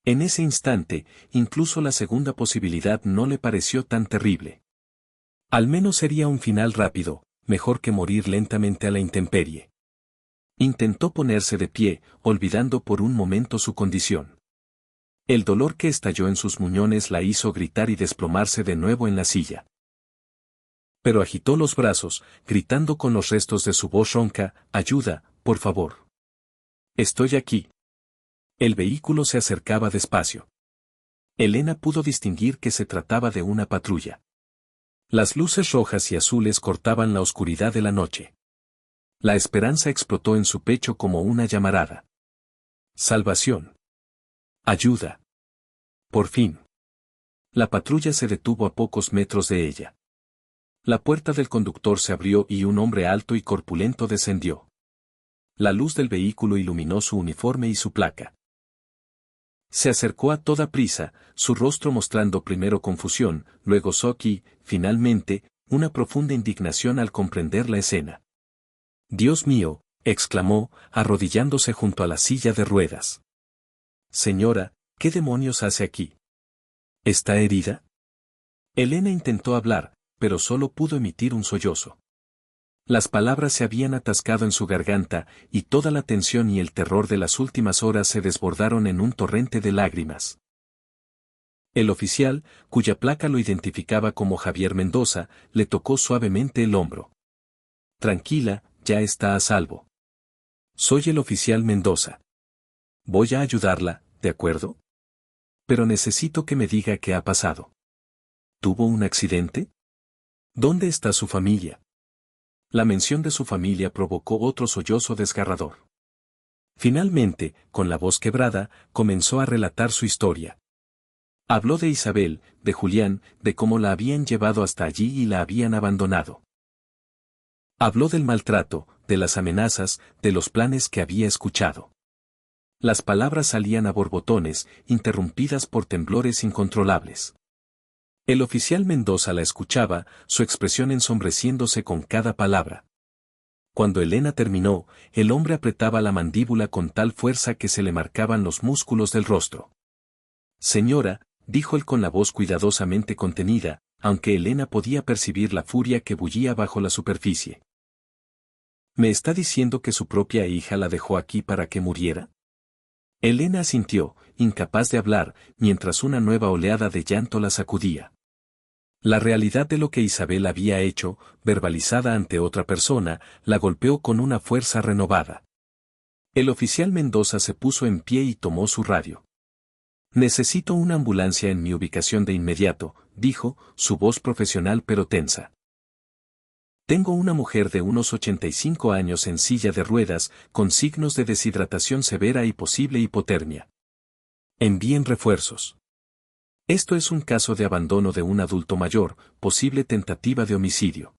En ese instante, incluso la segunda posibilidad no le pareció tan terrible. Al menos sería un final rápido, mejor que morir lentamente a la intemperie. Intentó ponerse de pie, olvidando por un momento su condición. El dolor que estalló en sus muñones la hizo gritar y desplomarse de nuevo en la silla. Pero agitó los brazos, gritando con los restos de su voz ronca, «Ayuda, por favor. Estoy aquí». El vehículo se acercaba despacio. Elena pudo distinguir que se trataba de una patrulla. Las luces rojas y azules cortaban la oscuridad de la noche. La esperanza explotó en su pecho como una llamarada. Salvación. Ayuda. Por fin. La patrulla se detuvo a pocos metros de ella. La puerta del conductor se abrió y un hombre alto y corpulento descendió. La luz del vehículo iluminó su uniforme y su placa. Se acercó a toda prisa, su rostro mostrando primero confusión, luego shock y, finalmente, una profunda indignación al comprender la escena. «Dios mío», exclamó, arrodillándose junto a la silla de ruedas. «Señora, ¿qué demonios hace aquí? ¿Está herida?» Elena intentó hablar, pero solo pudo emitir un sollozo. Las palabras se habían atascado en su garganta, y toda la tensión y el terror de las últimas horas se desbordaron en un torrente de lágrimas. El oficial, cuya placa lo identificaba como Javier Mendoza, le tocó suavemente el hombro. «Tranquila, ya está a salvo. Soy el oficial Mendoza. Voy a ayudarla, ¿de acuerdo? Pero necesito que me diga qué ha pasado. ¿Tuvo un accidente? ¿Dónde está su familia?» La mención de su familia provocó otro sollozo desgarrador. Finalmente, con la voz quebrada, comenzó a relatar su historia. Habló de Isabel, de Julián, de cómo la habían llevado hasta allí y la habían abandonado. Habló del maltrato, de las amenazas, de los planes que había escuchado. Las palabras salían a borbotones, interrumpidas por temblores incontrolables. El oficial Mendoza la escuchaba, su expresión ensombreciéndose con cada palabra. Cuando Elena terminó, el hombre apretaba la mandíbula con tal fuerza que se le marcaban los músculos del rostro. «Señora», dijo él con la voz cuidadosamente contenida, aunque Elena podía percibir la furia que bullía bajo la superficie. «¿Me está diciendo que su propia hija la dejó aquí para que muriera?» Elena asintió, incapaz de hablar, mientras una nueva oleada de llanto la sacudía. La realidad de lo que Isabel había hecho, verbalizada ante otra persona, la golpeó con una fuerza renovada. El oficial Mendoza se puso en pie y tomó su radio. «Necesito una ambulancia en mi ubicación de inmediato», dijo, su voz profesional pero tensa. «Tengo una mujer de unos 85 años en silla de ruedas, con signos de deshidratación severa y posible hipotermia. Envíen refuerzos. Esto es un caso de abandono de un adulto mayor, posible tentativa de homicidio».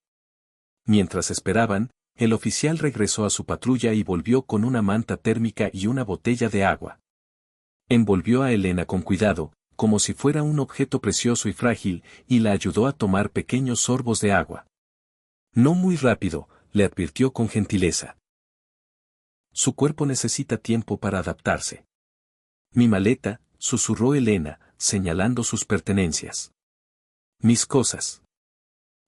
Mientras esperaban, el oficial regresó a su patrulla y volvió con una manta térmica y una botella de agua. Envolvió a Elena con cuidado, como si fuera un objeto precioso y frágil, y la ayudó a tomar pequeños sorbos de agua. «No muy rápido», le advirtió con gentileza. «Su cuerpo necesita tiempo para adaptarse». «Mi maleta», susurró Elena, señalando sus pertenencias. «Mis cosas».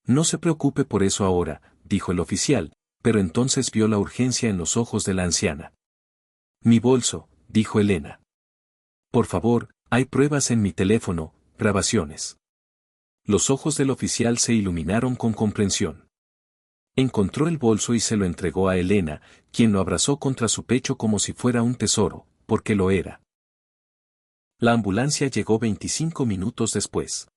«No se preocupe por eso ahora», dijo el oficial, pero entonces vio la urgencia en los ojos de la anciana. «Mi bolso», dijo Elena. «Por favor, hay pruebas en mi teléfono, grabaciones». Los ojos del oficial se iluminaron con comprensión. Encontró el bolso y se lo entregó a Elena, quien lo abrazó contra su pecho como si fuera un tesoro, porque lo era. La ambulancia llegó 25 minutos después.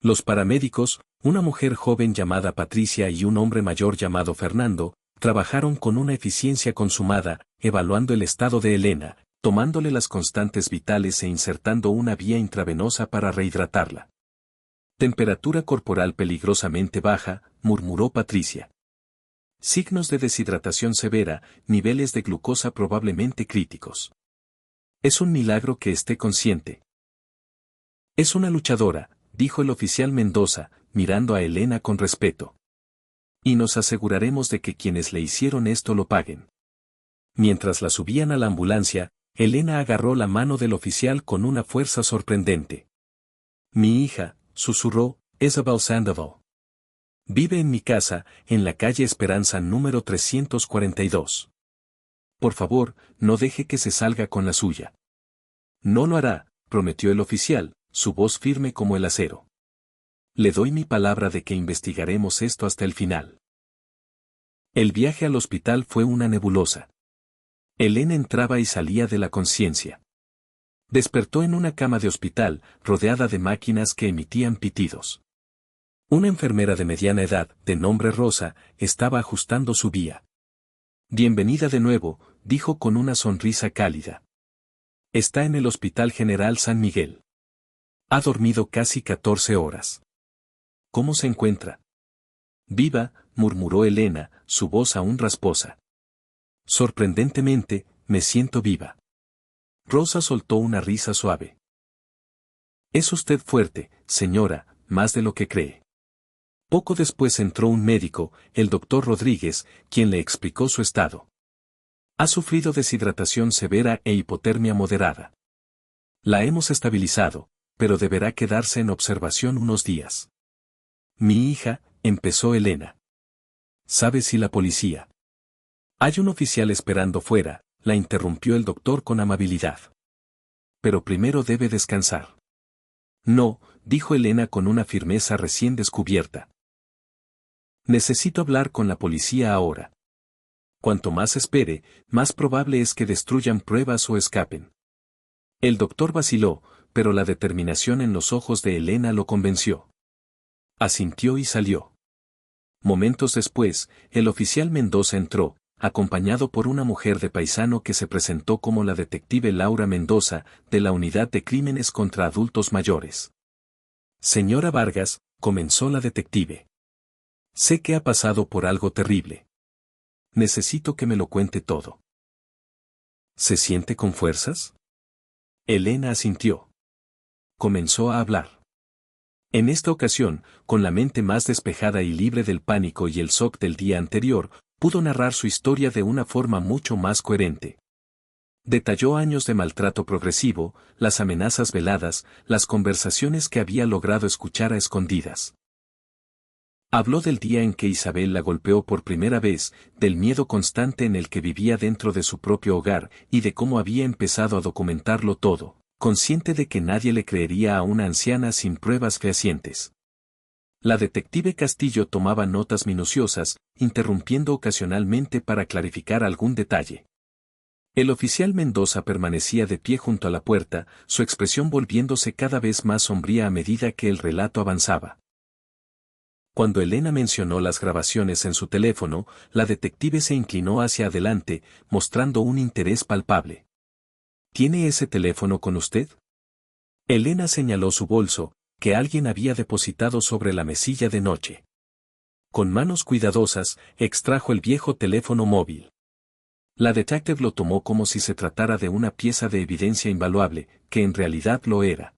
Los paramédicos, una mujer joven llamada Patricia y un hombre mayor llamado Fernando, trabajaron con una eficiencia consumada, evaluando el estado de Elena, tomándole las constantes vitales e insertando una vía intravenosa para rehidratarla. Temperatura corporal peligrosamente baja, murmuró Patricia. Signos de deshidratación severa, niveles de glucosa probablemente críticos. Es un milagro que esté consciente. Es una luchadora, dijo el oficial Mendoza, mirando a Elena con respeto. Y nos aseguraremos de que quienes le hicieron esto lo paguen. Mientras la subían a la ambulancia, Elena agarró la mano del oficial con una fuerza sorprendente. Mi hija, susurró, Isabel Sandoval. Vive en mi casa, en la calle Esperanza número 342. Por favor, no deje que se salga con la suya. No lo hará, prometió el oficial, su voz firme como el acero. Le doy mi palabra de que investigaremos esto hasta el final. El viaje al hospital fue una nebulosa. Elena entraba y salía de la conciencia. Despertó en una cama de hospital, rodeada de máquinas que emitían pitidos. Una enfermera de mediana edad, de nombre Rosa, estaba ajustando su vía. Bienvenida de nuevo, dijo con una sonrisa cálida. Está en el Hospital General San Miguel. Ha dormido casi 14 horas. ¿Cómo se encuentra? Viva, murmuró Elena, su voz aún rasposa. Sorprendentemente, me siento viva. Rosa soltó una risa suave. Es usted fuerte, señora, más de lo que cree. Poco después entró un médico, el doctor Rodríguez, quien le explicó su estado. Ha sufrido deshidratación severa e hipotermia moderada. La hemos estabilizado, pero deberá quedarse en observación unos días. Mi hija, empezó Elena. ¿Sabe si la policía? Hay un oficial esperando fuera, la interrumpió el doctor con amabilidad. Pero primero debe descansar. No, dijo Elena con una firmeza recién descubierta. Necesito hablar con la policía ahora. Cuanto más espere, más probable es que destruyan pruebas o escapen. El doctor vaciló, pero la determinación en los ojos de Elena lo convenció. Asintió y salió. Momentos después, el oficial Mendoza entró, acompañado por una mujer de paisano que se presentó como la detective Laura Mendoza, de la Unidad de Crímenes contra Adultos Mayores. Señora Vargas, comenzó la detective. Sé que ha pasado por algo terrible. Necesito que me lo cuente todo. ¿Se siente con fuerzas? Elena asintió. Comenzó a hablar. En esta ocasión, con la mente más despejada y libre del pánico y el shock del día anterior, pudo narrar su historia de una forma mucho más coherente. Detalló años de maltrato progresivo, las amenazas veladas, las conversaciones que había logrado escuchar a escondidas. Habló del día en que Isabel la golpeó por primera vez, del miedo constante en el que vivía dentro de su propio hogar y de cómo había empezado a documentarlo todo, consciente de que nadie le creería a una anciana sin pruebas fehacientes. La detective Castillo tomaba notas minuciosas, interrumpiendo ocasionalmente para clarificar algún detalle. El oficial Mendoza permanecía de pie junto a la puerta, su expresión volviéndose cada vez más sombría a medida que el relato avanzaba. Cuando Elena mencionó las grabaciones en su teléfono, la detective se inclinó hacia adelante, mostrando un interés palpable. ¿Tiene ese teléfono con usted? Elena señaló su bolso, que alguien había depositado sobre la mesilla de noche. Con manos cuidadosas, extrajo el viejo teléfono móvil. La detective lo tomó como si se tratara de una pieza de evidencia invaluable, que en realidad lo era.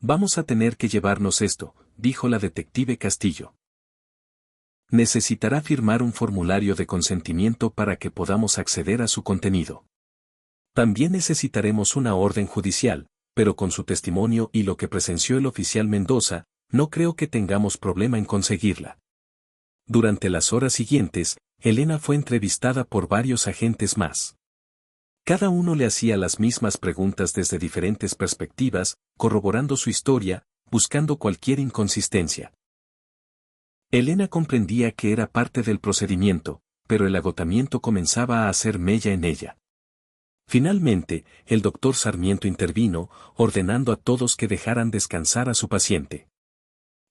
Vamos a tener que llevarnos esto, dijo la detective Castillo. Necesitará firmar un formulario de consentimiento para que podamos acceder a su contenido. También necesitaremos una orden judicial, pero con su testimonio y lo que presenció el oficial Mendoza, no creo que tengamos problema en conseguirla. Durante las horas siguientes, Elena fue entrevistada por varios agentes más. Cada uno le hacía las mismas preguntas desde diferentes perspectivas, corroborando su historia, buscando cualquier inconsistencia. Elena comprendía que era parte del procedimiento, pero el agotamiento comenzaba a hacer mella en ella. Finalmente, el doctor Sarmiento intervino, ordenando a todos que dejaran descansar a su paciente.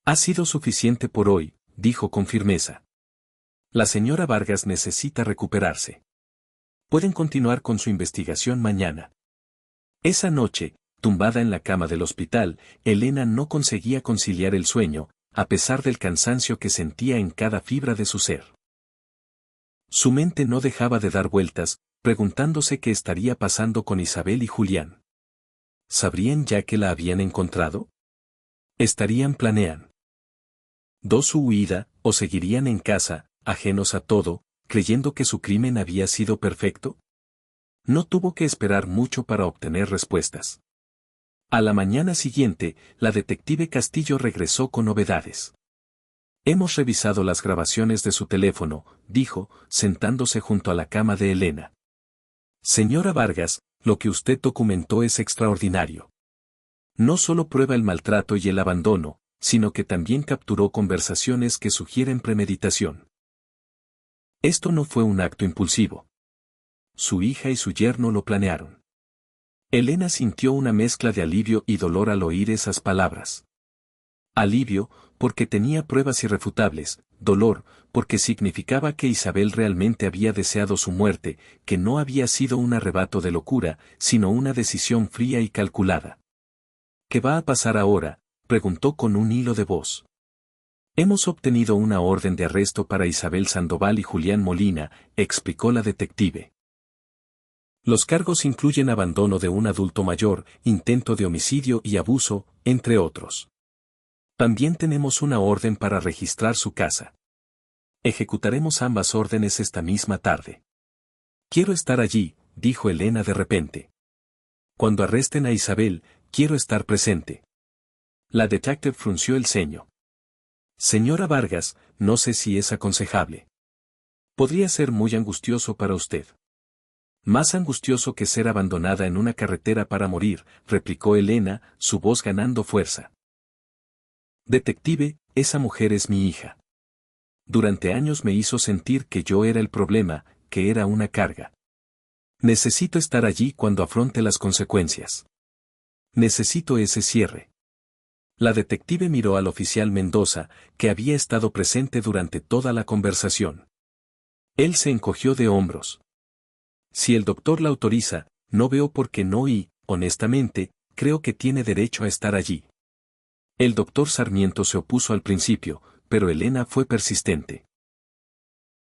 Ha sido suficiente por hoy, dijo con firmeza. La señora Vargas necesita recuperarse. Pueden continuar con su investigación mañana. Esa noche, tumbada en la cama del hospital, Elena no conseguía conciliar el sueño, a pesar del cansancio que sentía en cada fibra de su ser. Su mente no dejaba de dar vueltas, preguntándose qué estaría pasando con Isabel y Julián. ¿Sabrían ya que la habían encontrado? ¿Planean su huida, o seguirían en casa, ajenos a todo, creyendo que su crimen había sido perfecto? No tuvo que esperar mucho para obtener respuestas. A la mañana siguiente, la detective Castillo regresó con novedades. Hemos revisado las grabaciones de su teléfono, dijo, sentándose junto a la cama de Elena. Señora Vargas, lo que usted documentó es extraordinario. No solo prueba el maltrato y el abandono, sino que también capturó conversaciones que sugieren premeditación. Esto no fue un acto impulsivo. Su hija y su yerno lo planearon. Elena sintió una mezcla de alivio y dolor al oír esas palabras. Alivio, porque tenía pruebas irrefutables; dolor, porque significaba que Isabel realmente había deseado su muerte, que no había sido un arrebato de locura, sino una decisión fría y calculada. ¿Qué va a pasar ahora?, preguntó con un hilo de voz. Hemos obtenido una orden de arresto para Isabel Sandoval y Julián Molina, explicó la detective. Los cargos incluyen abandono de un adulto mayor, intento de homicidio y abuso, entre otros. También tenemos una orden para registrar su casa. Ejecutaremos ambas órdenes esta misma tarde. Quiero estar allí, dijo Elena de repente. Cuando arresten a Isabel, quiero estar presente. La detective frunció el ceño. Señora Vargas, no sé si es aconsejable. Podría ser muy angustioso para usted. Más angustioso que ser abandonada en una carretera para morir, replicó Elena, su voz ganando fuerza. Detective, esa mujer es mi hija. Durante años me hizo sentir que yo era el problema, que era una carga. Necesito estar allí cuando afronte las consecuencias. Necesito ese cierre. La detective miró al oficial Mendoza, que había estado presente durante toda la conversación. Él se encogió de hombros. Si el doctor la autoriza, no veo por qué no y, honestamente, creo que tiene derecho a estar allí. El doctor Sarmiento se opuso al principio, pero Elena fue persistente.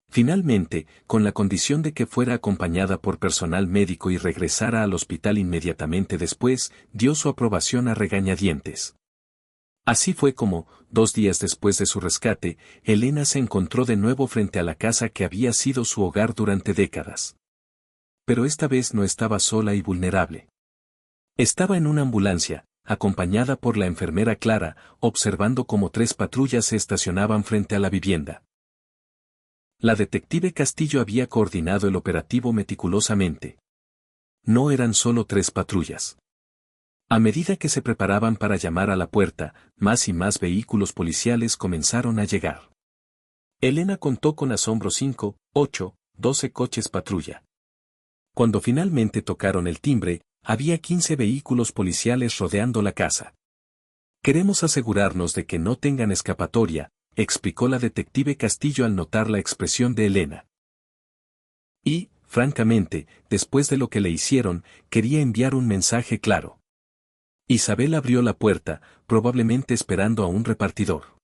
Finalmente, con la condición de que fuera acompañada por personal médico y regresara al hospital inmediatamente después, dio su aprobación a regañadientes. Así fue como, 2 días después de su rescate, Elena se encontró de nuevo frente a la casa que había sido su hogar durante décadas. Pero esta vez no estaba sola y vulnerable. Estaba en una ambulancia, acompañada por la enfermera Clara, observando cómo 3 patrullas se estacionaban frente a la vivienda. La detective Castillo había coordinado el operativo meticulosamente. No eran solo 3 patrullas. A medida que se preparaban para llamar a la puerta, más y más vehículos policiales comenzaron a llegar. Elena contó con asombro 5, 8, 12 coches patrulla. Cuando finalmente tocaron el timbre, había 15 vehículos policiales rodeando la casa. Queremos asegurarnos de que no tengan escapatoria, explicó la detective Castillo al notar la expresión de Elena. Y, francamente, después de lo que le hicieron, quería enviar un mensaje claro. Isabel abrió la puerta, probablemente esperando a un repartidor.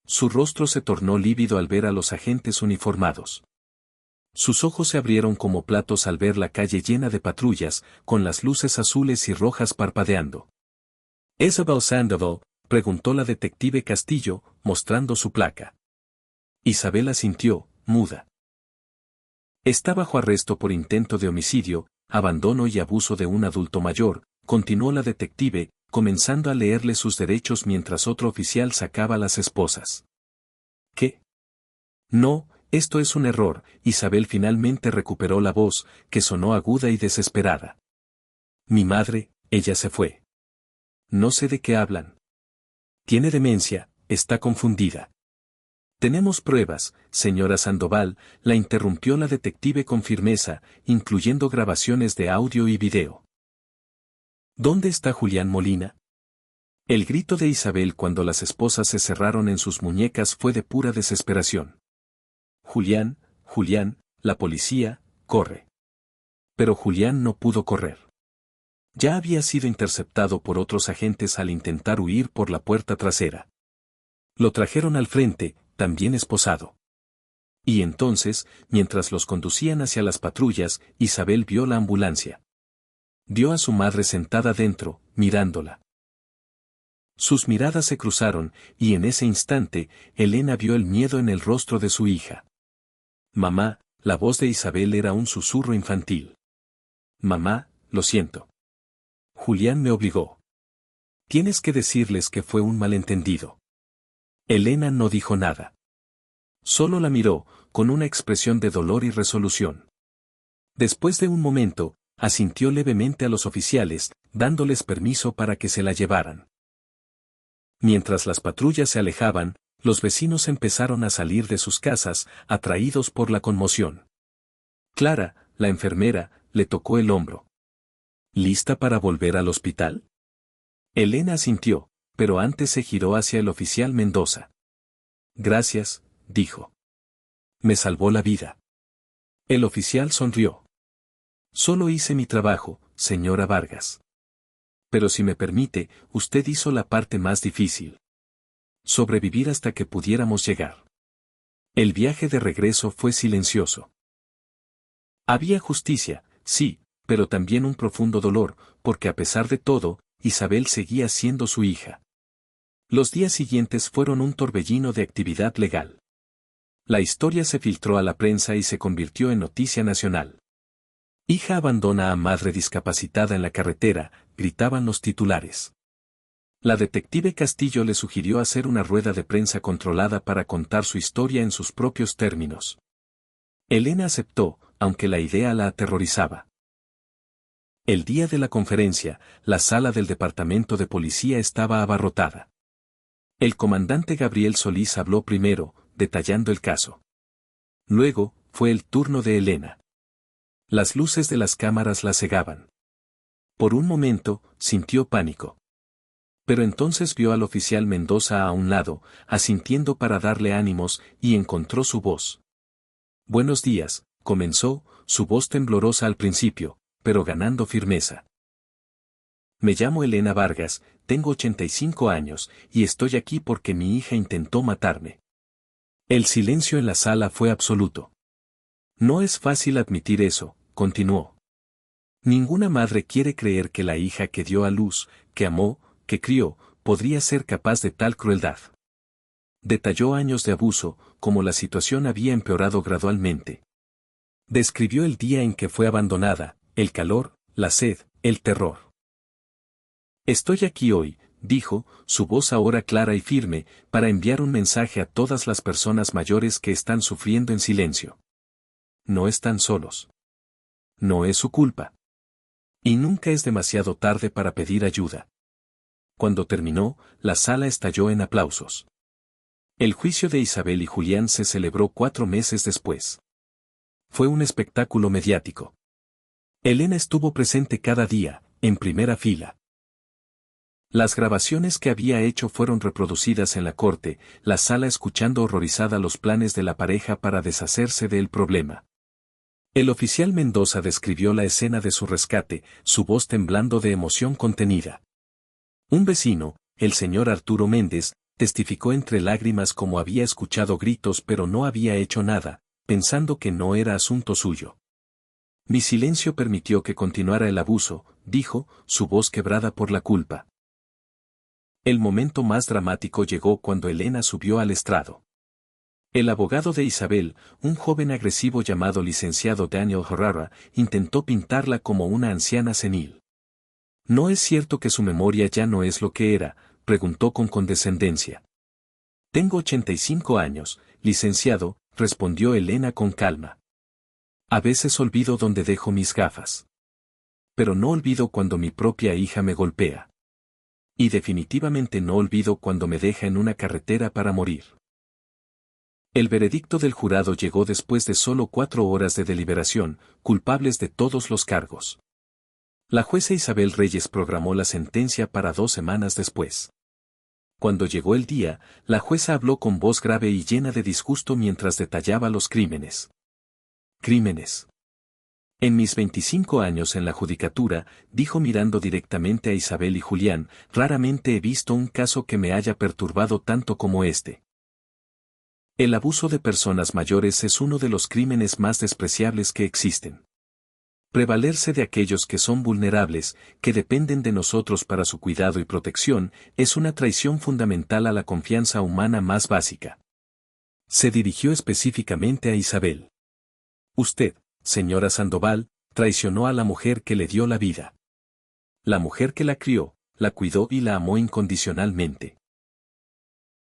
Su rostro se tornó lívido al ver a los agentes uniformados. Sus ojos se abrieron como platos al ver la calle llena de patrullas, con las luces azules y rojas parpadeando. «¿Isabel Sandoval?», preguntó la detective Castillo, mostrando su placa. Isabel asintió, muda. Está bajo arresto por intento de homicidio, abandono y abuso de un adulto mayor, continuó la detective, comenzando a leerle sus derechos mientras otro oficial sacaba las esposas. ¿Qué? No, esto es un error. Isabel finalmente recuperó la voz, que sonó aguda y desesperada. Mi madre, ella se fue. No sé de qué hablan. Tiene demencia, está confundida. Tenemos pruebas, señora Sandoval, la interrumpió la detective con firmeza, incluyendo grabaciones de audio y video. ¿Dónde está Julián Molina? El grito de Isabel cuando las esposas se cerraron en sus muñecas fue de pura desesperación. Julián, Julián, la policía, corre. Pero Julián no pudo correr. Ya había sido interceptado por otros agentes al intentar huir por la puerta trasera. Lo trajeron al frente, también esposado. Y entonces, mientras los conducían hacia las patrullas, Isabel vio la ambulancia. Vio a su madre sentada dentro, mirándola. Sus miradas se cruzaron, y en ese instante, Elena vio el miedo en el rostro de su hija. Mamá, la voz de Isabel era un susurro infantil. Mamá, lo siento. Julián me obligó. Tienes que decirles que fue un malentendido. Elena no dijo nada. Solo la miró, con una expresión de dolor y resolución. Después de un momento, asintió levemente a los oficiales, dándoles permiso para que se la llevaran. Mientras las patrullas se alejaban, los vecinos empezaron a salir de sus casas, atraídos por la conmoción. Clara, la enfermera, le tocó el hombro. ¿Lista para volver al hospital? Elena asintió, pero antes se giró hacia el oficial Mendoza. Gracias, dijo. Me salvó la vida. El oficial sonrió. Solo hice mi trabajo, señora Vargas. Pero si me permite, usted hizo la parte más difícil. Sobrevivir hasta que pudiéramos llegar. El viaje de regreso fue silencioso. Había justicia, sí, pero también un profundo dolor, porque a pesar de todo, Isabel seguía siendo su hija. Los días siguientes fueron un torbellino de actividad legal. La historia se filtró a la prensa y se convirtió en noticia nacional. Hija abandona a madre discapacitada en la carretera, gritaban los titulares. La detective Castillo le sugirió hacer una rueda de prensa controlada para contar su historia en sus propios términos. Elena aceptó, aunque la idea la aterrorizaba. El día de la conferencia, la sala del departamento de policía estaba abarrotada. El comandante Gabriel Solís habló primero, detallando el caso. Luego, fue el turno de Elena. Las luces de las cámaras la cegaban. Por un momento, sintió pánico. Pero entonces vio al oficial Mendoza a un lado, asintiendo para darle ánimos, y encontró su voz. Buenos días, comenzó, su voz temblorosa al principio, pero ganando firmeza. Me llamo Elena Vargas, tengo 85 años, y estoy aquí porque mi hija intentó matarme. El silencio en la sala fue absoluto. No es fácil admitir eso, continuó. Ninguna madre quiere creer que la hija que dio a luz, que amó, que crió, podría ser capaz de tal crueldad. Detalló años de abuso, como la situación había empeorado gradualmente. Describió el día en que fue abandonada, el calor, la sed, el terror. Estoy aquí hoy, dijo, su voz ahora clara y firme, para enviar un mensaje a todas las personas mayores que están sufriendo en silencio. No están solos. No es su culpa. Y nunca es demasiado tarde para pedir ayuda. Cuando terminó, la sala estalló en aplausos. El juicio de Isabel y Julián se celebró 4 meses después. Fue un espectáculo mediático. Elena estuvo presente cada día, en primera fila. Las grabaciones que había hecho fueron reproducidas en la corte, la sala escuchando horrorizada los planes de la pareja para deshacerse del problema. El oficial Mendoza describió la escena de su rescate, su voz temblando de emoción contenida. Un vecino, el señor Arturo Méndez, testificó entre lágrimas cómo había escuchado gritos pero no había hecho nada, pensando que no era asunto suyo. Mi silencio permitió que continuara el abuso, dijo, su voz quebrada por la culpa. El momento más dramático llegó cuando Elena subió al estrado. El abogado de Isabel, un joven agresivo llamado licenciado Daniel Herrera, intentó pintarla como una anciana senil. ¿No es cierto que su memoria ya no es lo que era?, preguntó con condescendencia. Tengo 85 años, licenciado, respondió Elena con calma. A veces olvido dónde dejo mis gafas. Pero no olvido cuando mi propia hija me golpea. Y definitivamente no olvido cuando me deja en una carretera para morir. El veredicto del jurado llegó después de solo 4 horas de deliberación, culpables de todos los cargos. La jueza Isabel Reyes programó la sentencia para 2 semanas después. Cuando llegó el día, la jueza habló con voz grave y llena de disgusto mientras detallaba los crímenes. Crímenes. En mis 25 años en la judicatura, dijo mirando directamente a Isabel y Julián, raramente he visto un caso que me haya perturbado tanto como este. El abuso de personas mayores es uno de los crímenes más despreciables que existen. Prevalerse de aquellos que son vulnerables, que dependen de nosotros para su cuidado y protección, es una traición fundamental a la confianza humana más básica. Se dirigió específicamente a Isabel. Usted, señora Sandoval, traicionó a la mujer que le dio la vida. La mujer que la crió, la cuidó y la amó incondicionalmente.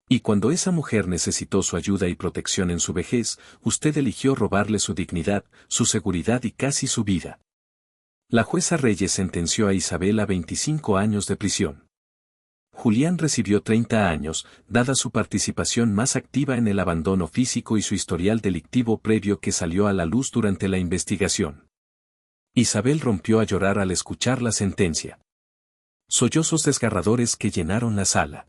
Y cuando esa mujer necesitó su ayuda y protección en su vejez, usted eligió robarle su dignidad, su seguridad y casi su vida. La jueza Reyes sentenció a Isabel a 25 años de prisión. Julián recibió 30 años, dada su participación más activa en el abandono físico y su historial delictivo previo que salió a la luz durante la investigación. Isabel rompió a llorar al escuchar la sentencia. Sollozos desgarradores que llenaron la sala.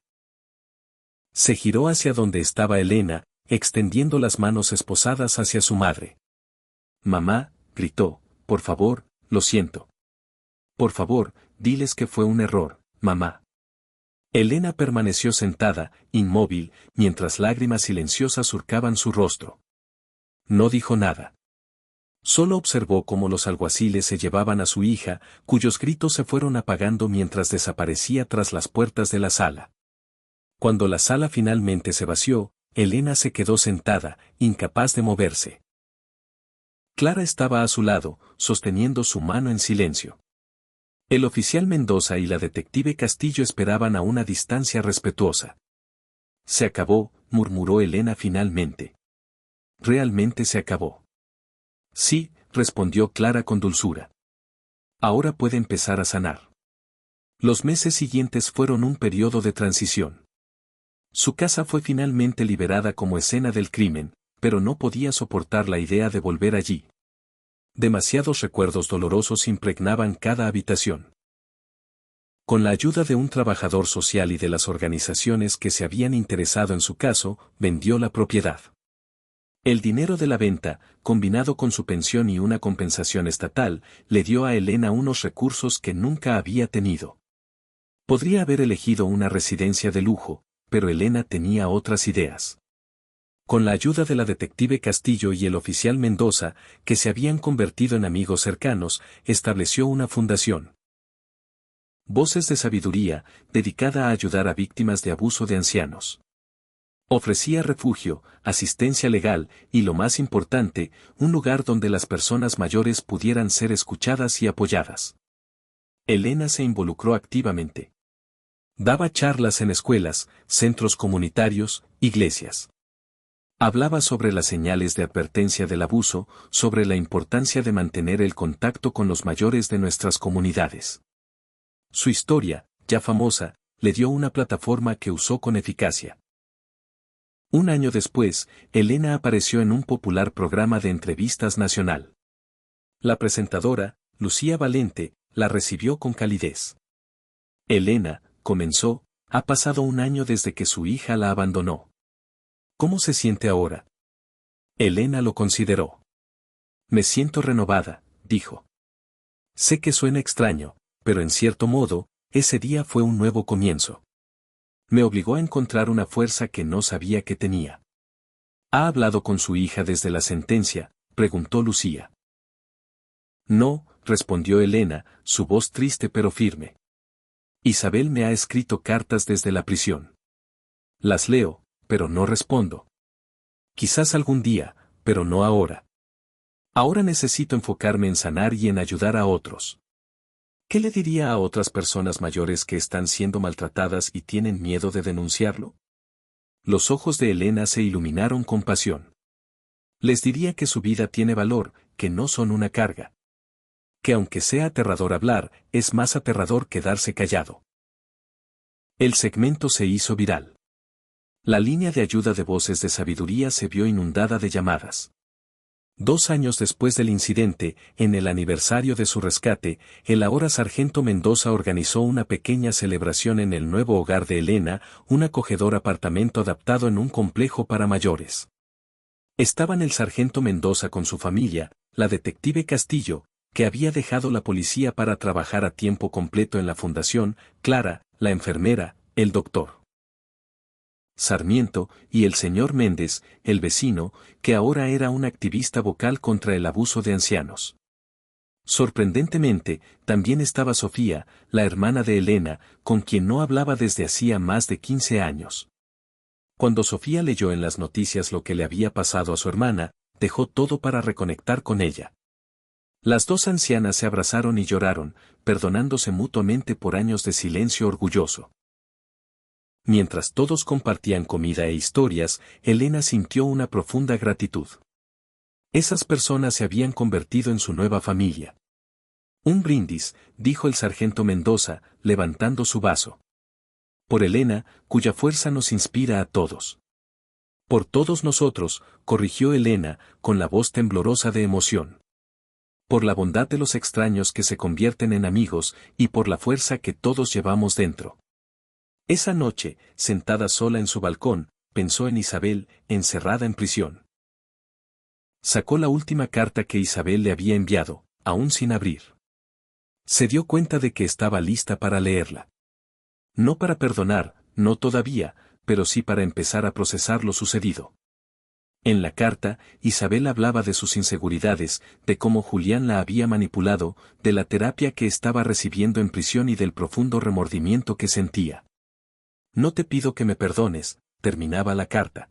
Se giró hacia donde estaba Elena, extendiendo las manos esposadas hacia su madre. Mamá, gritó, por favor, lo siento. Por favor, diles que fue un error, mamá. Elena permaneció sentada, inmóvil, mientras lágrimas silenciosas surcaban su rostro. No dijo nada. Solo observó cómo los alguaciles se llevaban a su hija, cuyos gritos se fueron apagando mientras desaparecía tras las puertas de la sala. Cuando la sala finalmente se vació, Elena se quedó sentada, incapaz de moverse. Clara estaba a su lado, sosteniendo su mano en silencio. El oficial Mendoza y la detective Castillo esperaban a una distancia respetuosa. Se acabó, murmuró Elena finalmente. Realmente se acabó. Sí, respondió Clara con dulzura. Ahora puede empezar a sanar. Los meses siguientes fueron un periodo de transición. Su casa fue finalmente liberada como escena del crimen, pero no podía soportar la idea de volver allí. Demasiados recuerdos dolorosos impregnaban cada habitación. Con la ayuda de un trabajador social y de las organizaciones que se habían interesado en su caso, vendió la propiedad. El dinero de la venta, combinado con su pensión y una compensación estatal, le dio a Elena unos recursos que nunca había tenido. Podría haber elegido una residencia de lujo, pero Elena tenía otras ideas. Con la ayuda de la detective Castillo y el oficial Mendoza, que se habían convertido en amigos cercanos, estableció una fundación. Voces de Sabiduría, dedicada a ayudar a víctimas de abuso de ancianos. Ofrecía refugio, asistencia legal y, lo más importante, un lugar donde las personas mayores pudieran ser escuchadas y apoyadas. Elena se involucró activamente. Daba charlas en escuelas, centros comunitarios, iglesias. Hablaba sobre las señales de advertencia del abuso, sobre la importancia de mantener el contacto con los mayores de nuestras comunidades. Su historia, ya famosa, le dio una plataforma que usó con eficacia. Un año después, Elena apareció en un popular programa de entrevistas nacional. La presentadora, Lucía Valente, la recibió con calidez. Elena, comenzó, ha pasado un año desde que su hija la abandonó. ¿Cómo se siente ahora? Elena lo consideró. Me siento renovada, dijo. Sé que suena extraño, pero en cierto modo, ese día fue un nuevo comienzo. Me obligó a encontrar una fuerza que no sabía que tenía. ¿Ha hablado con su hija desde la sentencia?, preguntó Lucía. No, respondió Elena, su voz triste pero firme. Isabel me ha escrito cartas desde la prisión. Las leo, pero no respondo. Quizás algún día, pero no ahora. Ahora necesito enfocarme en sanar y en ayudar a otros. ¿Qué le diría a otras personas mayores que están siendo maltratadas y tienen miedo de denunciarlo? Los ojos de Elena se iluminaron con pasión. Les diría que su vida tiene valor, que no son una carga. Que aunque sea aterrador hablar, es más aterrador quedarse callado. El segmento se hizo viral. La línea de ayuda de Voces de Sabiduría se vio inundada de llamadas. 2 años después del incidente, en el aniversario de su rescate, el ahora sargento Mendoza organizó una pequeña celebración en el nuevo hogar de Elena, un acogedor apartamento adaptado en un complejo para mayores. Estaban el sargento Mendoza con su familia, la detective Castillo, que había dejado la policía para trabajar a tiempo completo en la fundación, Clara, la enfermera, el doctor Sarmiento, y el señor Méndez, el vecino, que ahora era un activista vocal contra el abuso de ancianos. Sorprendentemente, también estaba Sofía, la hermana de Elena, con quien no hablaba desde hacía más de 15 años. Cuando Sofía leyó en las noticias lo que le había pasado a su hermana, dejó todo para reconectar con ella. Las dos ancianas se abrazaron y lloraron, perdonándose mutuamente por años de silencio orgulloso. Mientras todos compartían comida e historias, Elena sintió una profunda gratitud. Esas personas se habían convertido en su nueva familia. Un brindis, dijo el sargento Mendoza, levantando su vaso. Por Elena, cuya fuerza nos inspira a todos. Por todos nosotros, corrigió Elena, con la voz temblorosa de emoción. Por la bondad de los extraños que se convierten en amigos, y por la fuerza que todos llevamos dentro. Esa noche, sentada sola en su balcón, pensó en Isabel, encerrada en prisión. Sacó la última carta que Isabel le había enviado, aún sin abrir. Se dio cuenta de que estaba lista para leerla. No para perdonar, no todavía, pero sí para empezar a procesar lo sucedido. En la carta, Isabel hablaba de sus inseguridades, de cómo Julián la había manipulado, de la terapia que estaba recibiendo en prisión y del profundo remordimiento que sentía. No te pido que me perdones, terminaba la carta.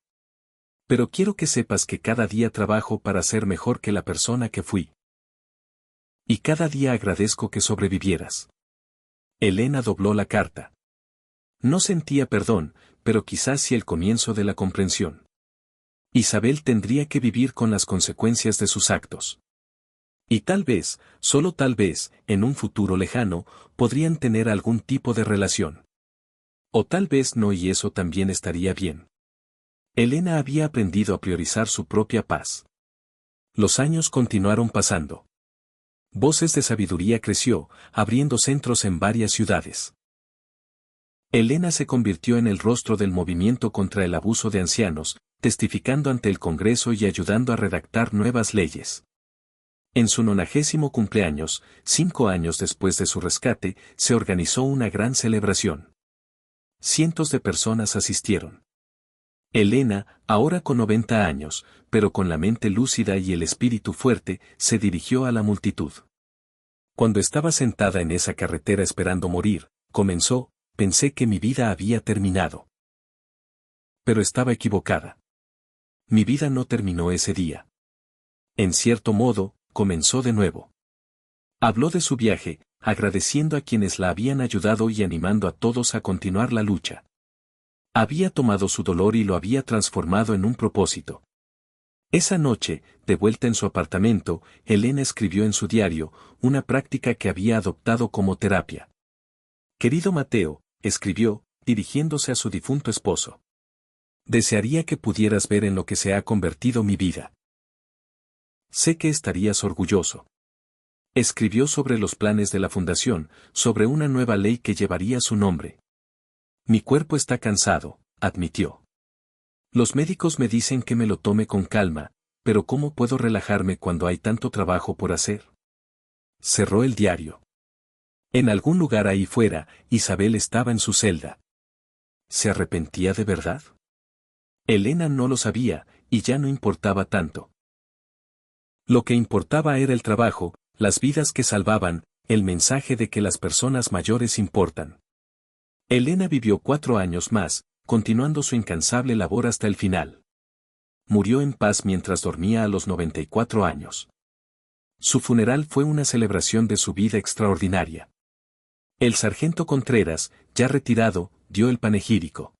Pero quiero que sepas que cada día trabajo para ser mejor que la persona que fui. Y cada día agradezco que sobrevivieras. Elena dobló la carta. No sentía perdón, pero quizás sí el comienzo de la comprensión. Isabel tendría que vivir con las consecuencias de sus actos. Y tal vez, solo tal vez, en un futuro lejano, podrían tener algún tipo de relación. O tal vez no, y eso también estaría bien. Elena había aprendido a priorizar su propia paz. Los años continuaron pasando. Voces de Sabiduría creció, abriendo centros en varias ciudades. Elena se convirtió en el rostro del movimiento contra el abuso de ancianos, testificando ante el Congreso y ayudando a redactar nuevas leyes. En su 90º cumpleaños, 5 años después de su rescate, se organizó una gran celebración. Cientos de personas asistieron. Elena, ahora con 90 años, pero con la mente lúcida y el espíritu fuerte, se dirigió a la multitud. Cuando estaba sentada en esa carretera esperando morir, comenzó, pensé que mi vida había terminado. Pero estaba equivocada. Mi vida no terminó ese día. En cierto modo, comenzó de nuevo. Habló de su viaje, agradeciendo a quienes la habían ayudado y animando a todos a continuar la lucha. Había tomado su dolor y lo había transformado en un propósito. Esa noche, de vuelta en su apartamento, Elena escribió en su diario, una práctica que había adoptado como terapia. Querido Mateo, escribió, dirigiéndose a su difunto esposo. Desearía que pudieras ver en lo que se ha convertido mi vida. Sé que estarías orgulloso. Escribió sobre los planes de la fundación, sobre una nueva ley que llevaría su nombre. Mi cuerpo está cansado, admitió. Los médicos me dicen que me lo tome con calma, pero ¿cómo puedo relajarme cuando hay tanto trabajo por hacer? Cerró el diario. En algún lugar ahí fuera, Isabel estaba en su celda. ¿Se arrepentía de verdad? Elena no lo sabía, y ya no importaba tanto. Lo que importaba era el trabajo, las vidas que salvaban, el mensaje de que las personas mayores importan. Elena vivió 4 años más, continuando su incansable labor hasta el final. Murió en paz mientras dormía a los 94 años. Su funeral fue una celebración de su vida extraordinaria. El sargento Contreras, ya retirado, dio el panegírico.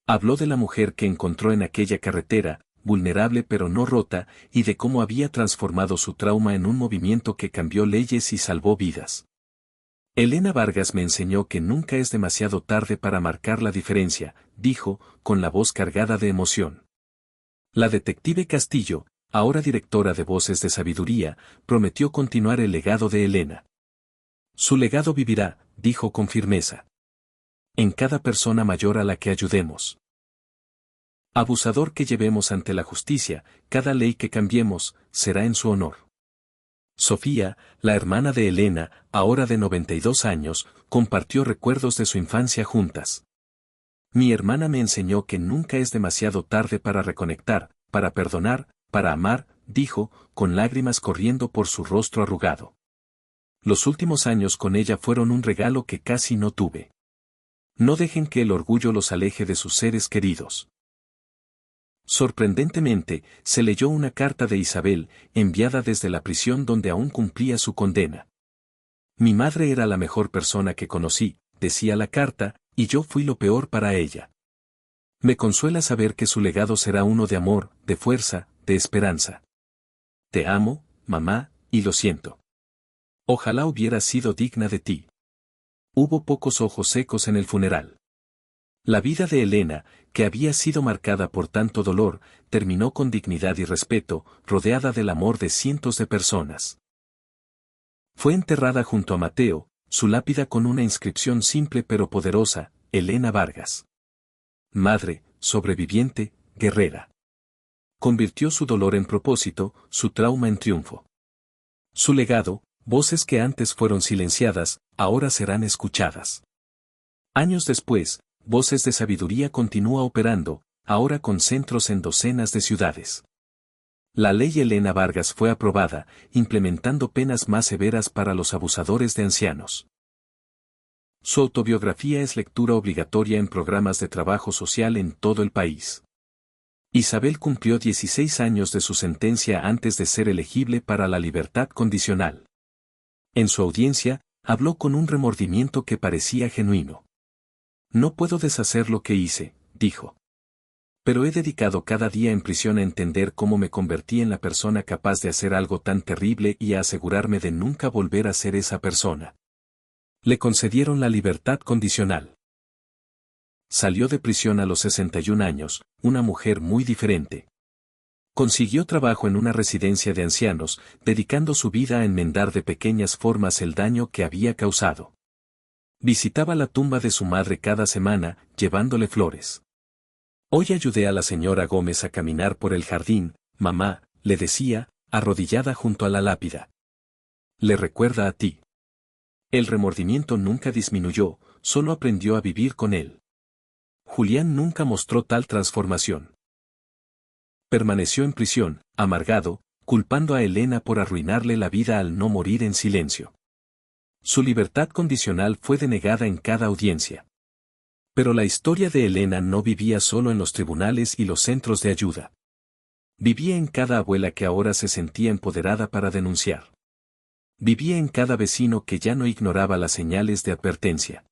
Habló de la mujer que encontró en aquella carretera, vulnerable pero no rota, y de cómo había transformado su trauma en un movimiento que cambió leyes y salvó vidas. Elena Vargas me enseñó que nunca es demasiado tarde para marcar la diferencia, dijo, con la voz cargada de emoción. La detective Castillo, ahora directora de Voces de Sabiduría, prometió continuar el legado de Elena. Su legado vivirá, dijo con firmeza, en cada persona mayor a la que ayudemos. Abusador que llevemos ante la justicia, cada ley que cambiemos, será en su honor. Sofía, la hermana de Elena, ahora de 92 años, compartió recuerdos de su infancia juntas. Mi hermana me enseñó que nunca es demasiado tarde para reconectar, para perdonar, para amar, dijo, con lágrimas corriendo por su rostro arrugado. Los últimos años con ella fueron un regalo que casi no tuve. No dejen que el orgullo los aleje de sus seres queridos. Sorprendentemente, se leyó una carta de Isabel, enviada desde la prisión donde aún cumplía su condena. Mi madre era la mejor persona que conocí, decía la carta, y yo fui lo peor para ella. Me consuela saber que su legado será uno de amor, de fuerza, de esperanza. Te amo, mamá, y lo siento. Ojalá hubiera sido digna de ti. Hubo pocos ojos secos en el funeral. La vida de Elena, que había sido marcada por tanto dolor, terminó con dignidad y respeto, rodeada del amor de cientos de personas. Fue enterrada junto a Mateo, su lápida con una inscripción simple pero poderosa, Elena Vargas. Madre, sobreviviente, guerrera. Convirtió su dolor en propósito, su trauma en triunfo. Su legado, voces que antes fueron silenciadas, ahora serán escuchadas. Años después, Voces de Sabiduría continúa operando, ahora con centros en docenas de ciudades. La ley Elena Vargas fue aprobada, implementando penas más severas para los abusadores de ancianos. Su autobiografía es lectura obligatoria en programas de trabajo social en todo el país. Isabel cumplió 16 años de su sentencia antes de ser elegible para la libertad condicional. En su audiencia, habló con un remordimiento que parecía genuino. No puedo deshacer lo que hice, dijo. Pero he dedicado cada día en prisión a entender cómo me convertí en la persona capaz de hacer algo tan terrible y a asegurarme de nunca volver a ser esa persona. Le concedieron la libertad condicional. Salió de prisión a los 61 años, una mujer muy diferente. Consiguió trabajo en una residencia de ancianos, dedicando su vida a enmendar de pequeñas formas el daño que había causado. Visitaba la tumba de su madre cada semana, llevándole flores. Hoy ayudé a la señora Gómez a caminar por el jardín, mamá, le decía, arrodillada junto a la lápida. Le recuerda a ti. El remordimiento nunca disminuyó, solo aprendió a vivir con él. Julián nunca mostró tal transformación. Permaneció en prisión, amargado, culpando a Elena por arruinarle la vida al no morir en silencio. Su libertad condicional fue denegada en cada audiencia. Pero la historia de Elena no vivía solo en los tribunales y los centros de ayuda. Vivía en cada abuela que ahora se sentía empoderada para denunciar. Vivía en cada vecino que ya no ignoraba las señales de advertencia.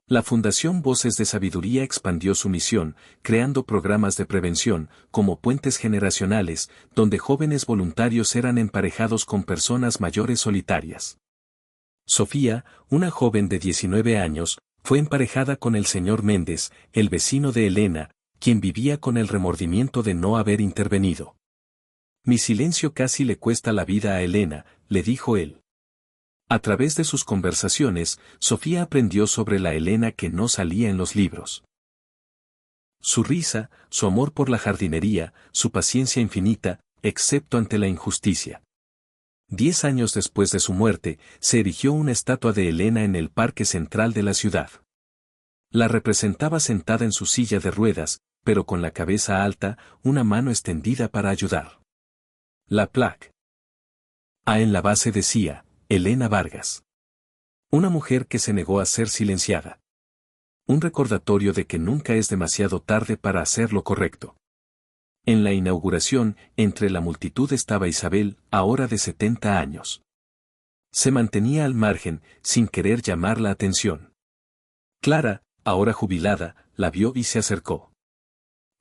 La Fundación Voces de Sabiduría expandió su misión, creando programas de prevención, como puentes generacionales, donde jóvenes voluntarios eran emparejados con personas mayores solitarias. Sofía, una joven de 19 años, fue emparejada con el señor Méndez, el vecino de Elena, quien vivía con el remordimiento de no haber intervenido. Mi silencio casi le cuesta la vida a Elena, le dijo él. A través de sus conversaciones, Sofía aprendió sobre la Elena que no salía en los libros. Su risa, su amor por la jardinería, su paciencia infinita, excepto ante la injusticia. 10 años después de su muerte, se erigió una estatua de Elena en el parque central de la ciudad. La representaba sentada en su silla de ruedas, pero con la cabeza alta, una mano extendida para ayudar. La placa. En la base decía, Elena Vargas. Una mujer que se negó a ser silenciada. Un recordatorio de que nunca es demasiado tarde para hacer lo correcto. En la inauguración, entre la multitud estaba Isabel, ahora de 70 años. Se mantenía al margen, sin querer llamar la atención. Clara, ahora jubilada, la vio y se acercó.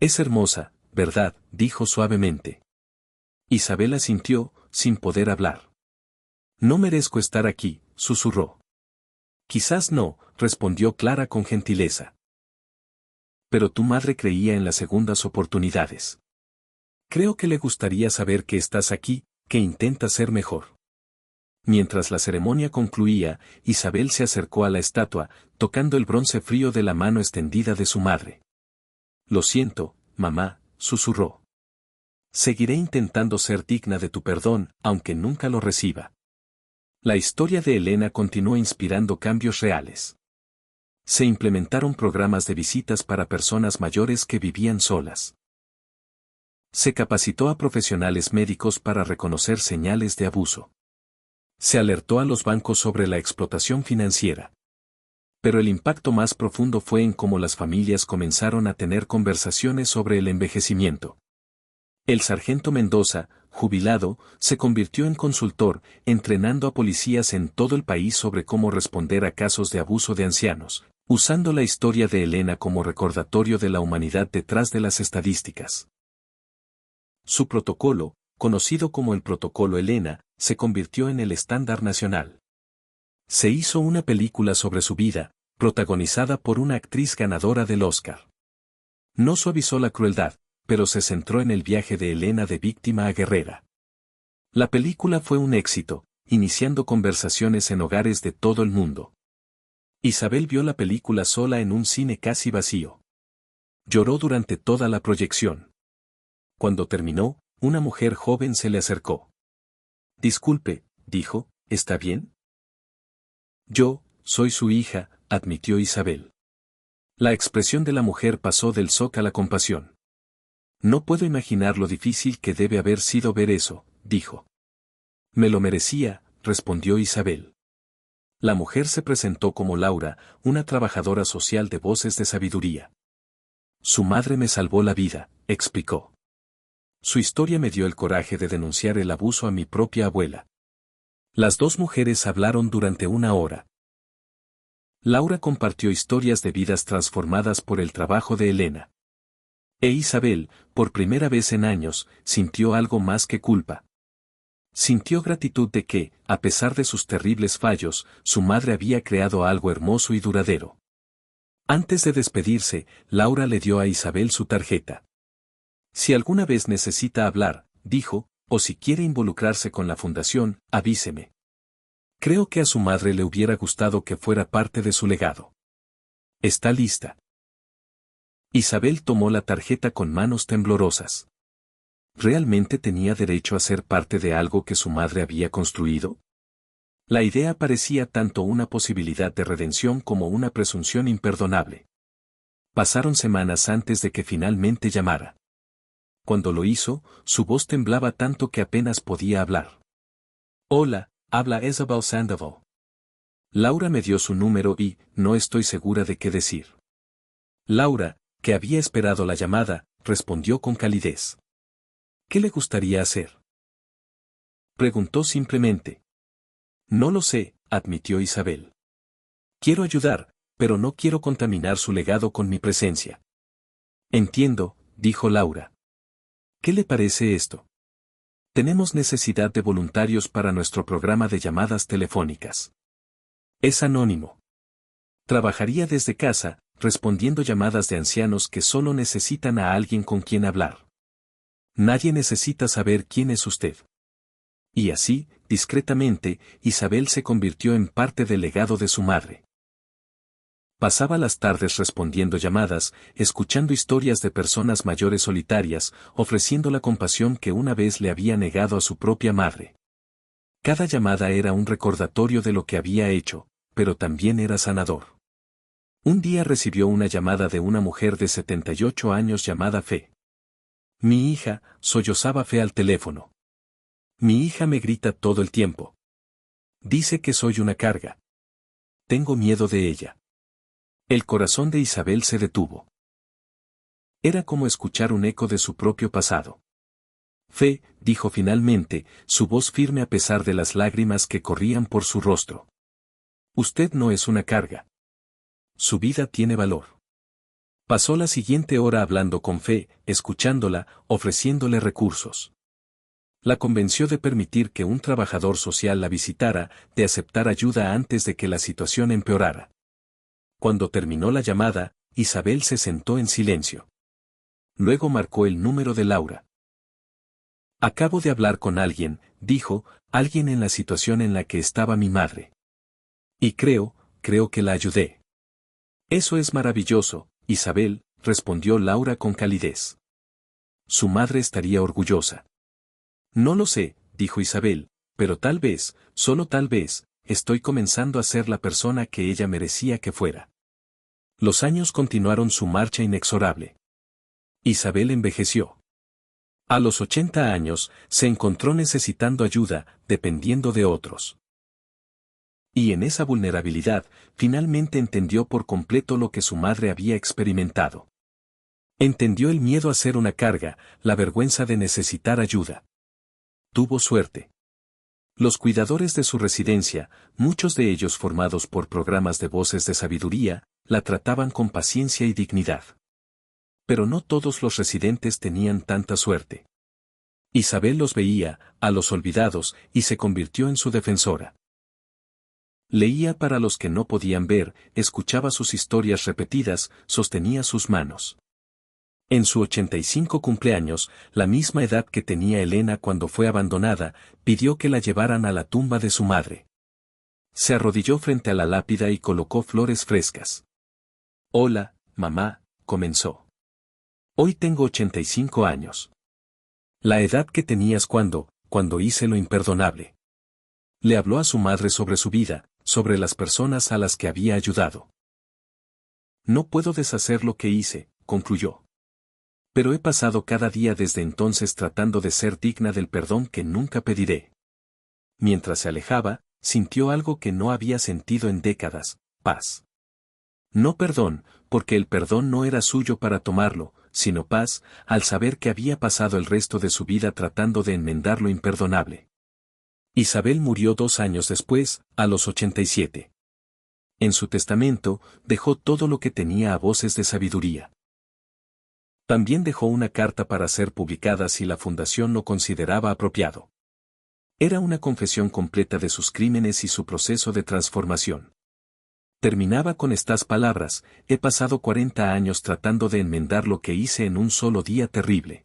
Es hermosa, ¿verdad?, dijo suavemente. Isabel asintió, sin poder hablar. No merezco estar aquí, susurró. Quizás no, respondió Clara con gentileza. Pero tu madre creía en las segundas oportunidades. Creo que le gustaría saber que estás aquí, que intentas ser mejor. Mientras la ceremonia concluía, Isabel se acercó a la estatua, tocando el bronce frío de la mano extendida de su madre. Lo siento, mamá, susurró. Seguiré intentando ser digna de tu perdón, aunque nunca lo reciba. La historia de Elena continuó inspirando cambios reales. Se implementaron programas de visitas para personas mayores que vivían solas. Se capacitó a profesionales médicos para reconocer señales de abuso. Se alertó a los bancos sobre la explotación financiera. Pero el impacto más profundo fue en cómo las familias comenzaron a tener conversaciones sobre el envejecimiento. El sargento Mendoza, jubilado, se convirtió en consultor, entrenando a policías en todo el país sobre cómo responder a casos de abuso de ancianos, usando la historia de Elena como recordatorio de la humanidad detrás de las estadísticas. Su protocolo, conocido como el Protocolo Elena, se convirtió en el estándar nacional. Se hizo una película sobre su vida, protagonizada por una actriz ganadora del Oscar. No suavizó la crueldad, pero se centró en el viaje de Elena de víctima a guerrera. La película fue un éxito, iniciando conversaciones en hogares de todo el mundo. Isabel vio la película sola en un cine casi vacío. Lloró durante toda la proyección. Cuando terminó, una mujer joven se le acercó. Disculpe, dijo, ¿está bien? Yo, soy su hija, admitió Isabel. La expresión de la mujer pasó del shock a la compasión. No puedo imaginar lo difícil que debe haber sido ver eso, dijo. Me lo merecía, respondió Isabel. La mujer se presentó como Laura, una trabajadora social de Voces de Sabiduría. Su madre me salvó la vida, explicó. Su historia me dio el coraje de denunciar el abuso a mi propia abuela. Las dos mujeres hablaron durante una hora. Laura compartió historias de vidas transformadas por el trabajo de Elena. E Isabel, por primera vez en años, sintió algo más que culpa. Sintió gratitud de que, a pesar de sus terribles fallos, su madre había creado algo hermoso y duradero. Antes de despedirse, Laura le dio a Isabel su tarjeta. Si alguna vez necesita hablar, dijo, o si quiere involucrarse con la fundación, avíseme. Creo que a su madre le hubiera gustado que fuera parte de su legado. ¿Está lista? Isabel tomó la tarjeta con manos temblorosas. ¿Realmente tenía derecho a ser parte de algo que su madre había construido? La idea parecía tanto una posibilidad de redención como una presunción imperdonable. Pasaron semanas antes de que finalmente llamara. Cuando lo hizo, su voz temblaba tanto que apenas podía hablar. Hola, habla Isabel Sandoval. Laura me dio su número y, no estoy segura de qué decir. Laura, que había esperado la llamada, respondió con calidez. ¿Qué le gustaría hacer? Preguntó simplemente. No lo sé, admitió Isabel. Quiero ayudar, pero no quiero contaminar su legado con mi presencia. Entiendo, dijo Laura. ¿Qué le parece esto? Tenemos necesidad de voluntarios para nuestro programa de llamadas telefónicas. Es anónimo. Trabajaría desde casa, respondiendo llamadas de ancianos que solo necesitan a alguien con quien hablar. Nadie necesita saber quién es usted. Y así, discretamente, Isabel se convirtió en parte del legado de su madre. Pasaba las tardes respondiendo llamadas, escuchando historias de personas mayores solitarias, ofreciendo la compasión que una vez le había negado a su propia madre. Cada llamada era un recordatorio de lo que había hecho, pero también era sanador. Un día recibió una llamada de una mujer de 78 años llamada Fe. Mi hija, sollozaba Fe al teléfono. Mi hija me grita todo el tiempo. Dice que soy una carga. Tengo miedo de ella. El corazón de Isabel se detuvo. Era como escuchar un eco de su propio pasado. Fe, dijo finalmente, su voz firme a pesar de las lágrimas que corrían por su rostro. Usted no es una carga. Su vida tiene valor. Pasó la siguiente hora hablando con Fe, escuchándola, ofreciéndole recursos. La convenció de permitir que un trabajador social la visitara, de aceptar ayuda antes de que la situación empeorara. Cuando terminó la llamada, Isabel se sentó en silencio. Luego marcó el número de Laura. Acabo de hablar con alguien, dijo, alguien en la situación en la que estaba mi madre. Y creo que la ayudé. Eso es maravilloso, Isabel, respondió Laura con calidez. Su madre estaría orgullosa. No lo sé, dijo Isabel, pero tal vez, solo tal vez, estoy comenzando a ser la persona que ella merecía que fuera. Los años continuaron su marcha inexorable. Isabel envejeció. A los 80 años, se encontró necesitando ayuda, dependiendo de otros. Y en esa vulnerabilidad, finalmente entendió por completo lo que su madre había experimentado. Entendió el miedo a ser una carga, la vergüenza de necesitar ayuda. Tuvo suerte. Los cuidadores de su residencia, muchos de ellos formados por programas de voces de sabiduría, la trataban con paciencia y dignidad. Pero no todos los residentes tenían tanta suerte. Isabel los veía, a los olvidados, y se convirtió en su defensora. Leía para los que no podían ver, escuchaba sus historias repetidas, sostenía sus manos. En su 85 cumpleaños, la misma edad que tenía Elena cuando fue abandonada, pidió que la llevaran a la tumba de su madre. Se arrodilló frente a la lápida y colocó flores frescas. Hola, mamá, comenzó. Hoy tengo 85 años. La edad que tenías cuando hice lo imperdonable. Le habló a su madre sobre su vida, sobre las personas a las que había ayudado. No puedo deshacer lo que hice, concluyó. Pero he pasado cada día desde entonces tratando de ser digna del perdón que nunca pediré. Mientras se alejaba, sintió algo que no había sentido en décadas, paz. No perdón, porque el perdón no era suyo para tomarlo, sino paz, al saber que había pasado el resto de su vida tratando de enmendar lo imperdonable. Isabel murió 2 años después, a los 87. En su testamento, dejó todo lo que tenía a voces de sabiduría. También dejó una carta para ser publicada si la fundación lo consideraba apropiado. Era una confesión completa de sus crímenes y su proceso de transformación. Terminaba con estas palabras: he pasado 40 años tratando de enmendar lo que hice en un solo día terrible.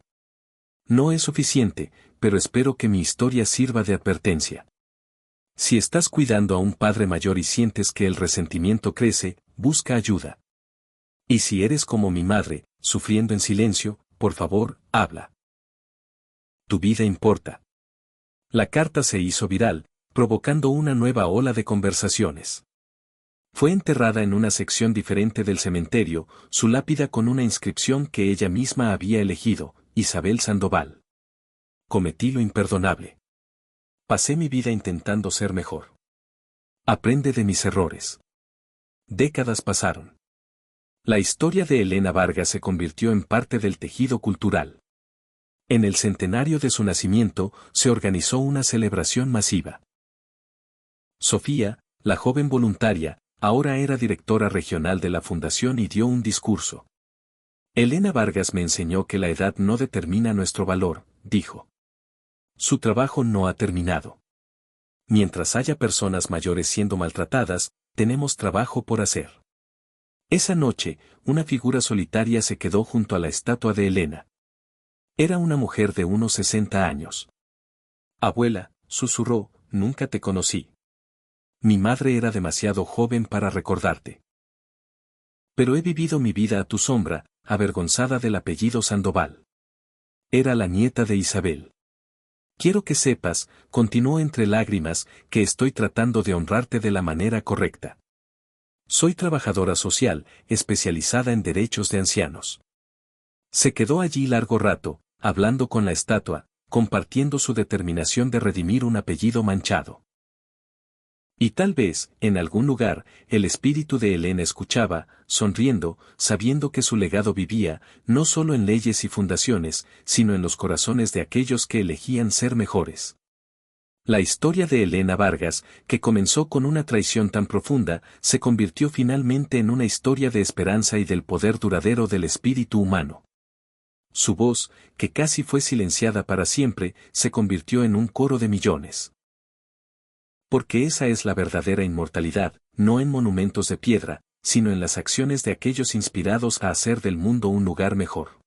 No es suficiente, pero espero que mi historia sirva de advertencia. Si estás cuidando a un padre mayor y sientes que el resentimiento crece, busca ayuda. Y si eres como mi madre, sufriendo en silencio, por favor, habla. Tu vida importa. La carta se hizo viral, provocando una nueva ola de conversaciones. Fue enterrada en una sección diferente del cementerio, su lápida con una inscripción que ella misma había elegido: Isabel Sandoval. Cometí lo imperdonable. Pasé mi vida intentando ser mejor. Aprende de mis errores. Décadas pasaron. La historia de Elena Vargas se convirtió en parte del tejido cultural. En el centenario de su nacimiento, se organizó una celebración masiva. Sofía, la joven voluntaria, ahora era directora regional de la fundación y dio un discurso. Elena Vargas me enseñó que la edad no determina nuestro valor, dijo. Su trabajo no ha terminado. Mientras haya personas mayores siendo maltratadas, tenemos trabajo por hacer. Esa noche, una figura solitaria se quedó junto a la estatua de Elena. Era una mujer de unos 60 años. Abuela, susurró, nunca te conocí. Mi madre era demasiado joven para recordarte. Pero he vivido mi vida a tu sombra, avergonzada del apellido Sandoval. Era la nieta de Isabel. Quiero que sepas, continuó entre lágrimas, que estoy tratando de honrarte de la manera correcta. Soy trabajadora social, especializada en derechos de ancianos. Se quedó allí largo rato, hablando con la estatua, compartiendo su determinación de redimir un apellido manchado. Y tal vez, en algún lugar, el espíritu de Elena escuchaba, sonriendo, sabiendo que su legado vivía, no solo en leyes y fundaciones, sino en los corazones de aquellos que elegían ser mejores. La historia de Elena Vargas, que comenzó con una traición tan profunda, se convirtió finalmente en una historia de esperanza y del poder duradero del espíritu humano. su voz, que casi fue silenciada para siempre, se convirtió en un coro de millones. Porque esa es la verdadera inmortalidad, no en monumentos de piedra, sino en las acciones de aquellos inspirados a hacer del mundo un lugar mejor.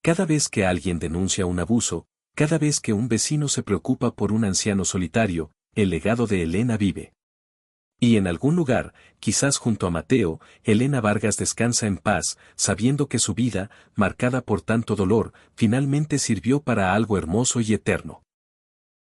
Cada vez que alguien denuncia un abuso, cada vez que un vecino se preocupa por un anciano solitario, el legado de Elena vive. Y en algún lugar, quizás junto a Mateo, Elena Vargas descansa en paz, sabiendo que su vida, marcada por tanto dolor, finalmente sirvió para algo hermoso y eterno.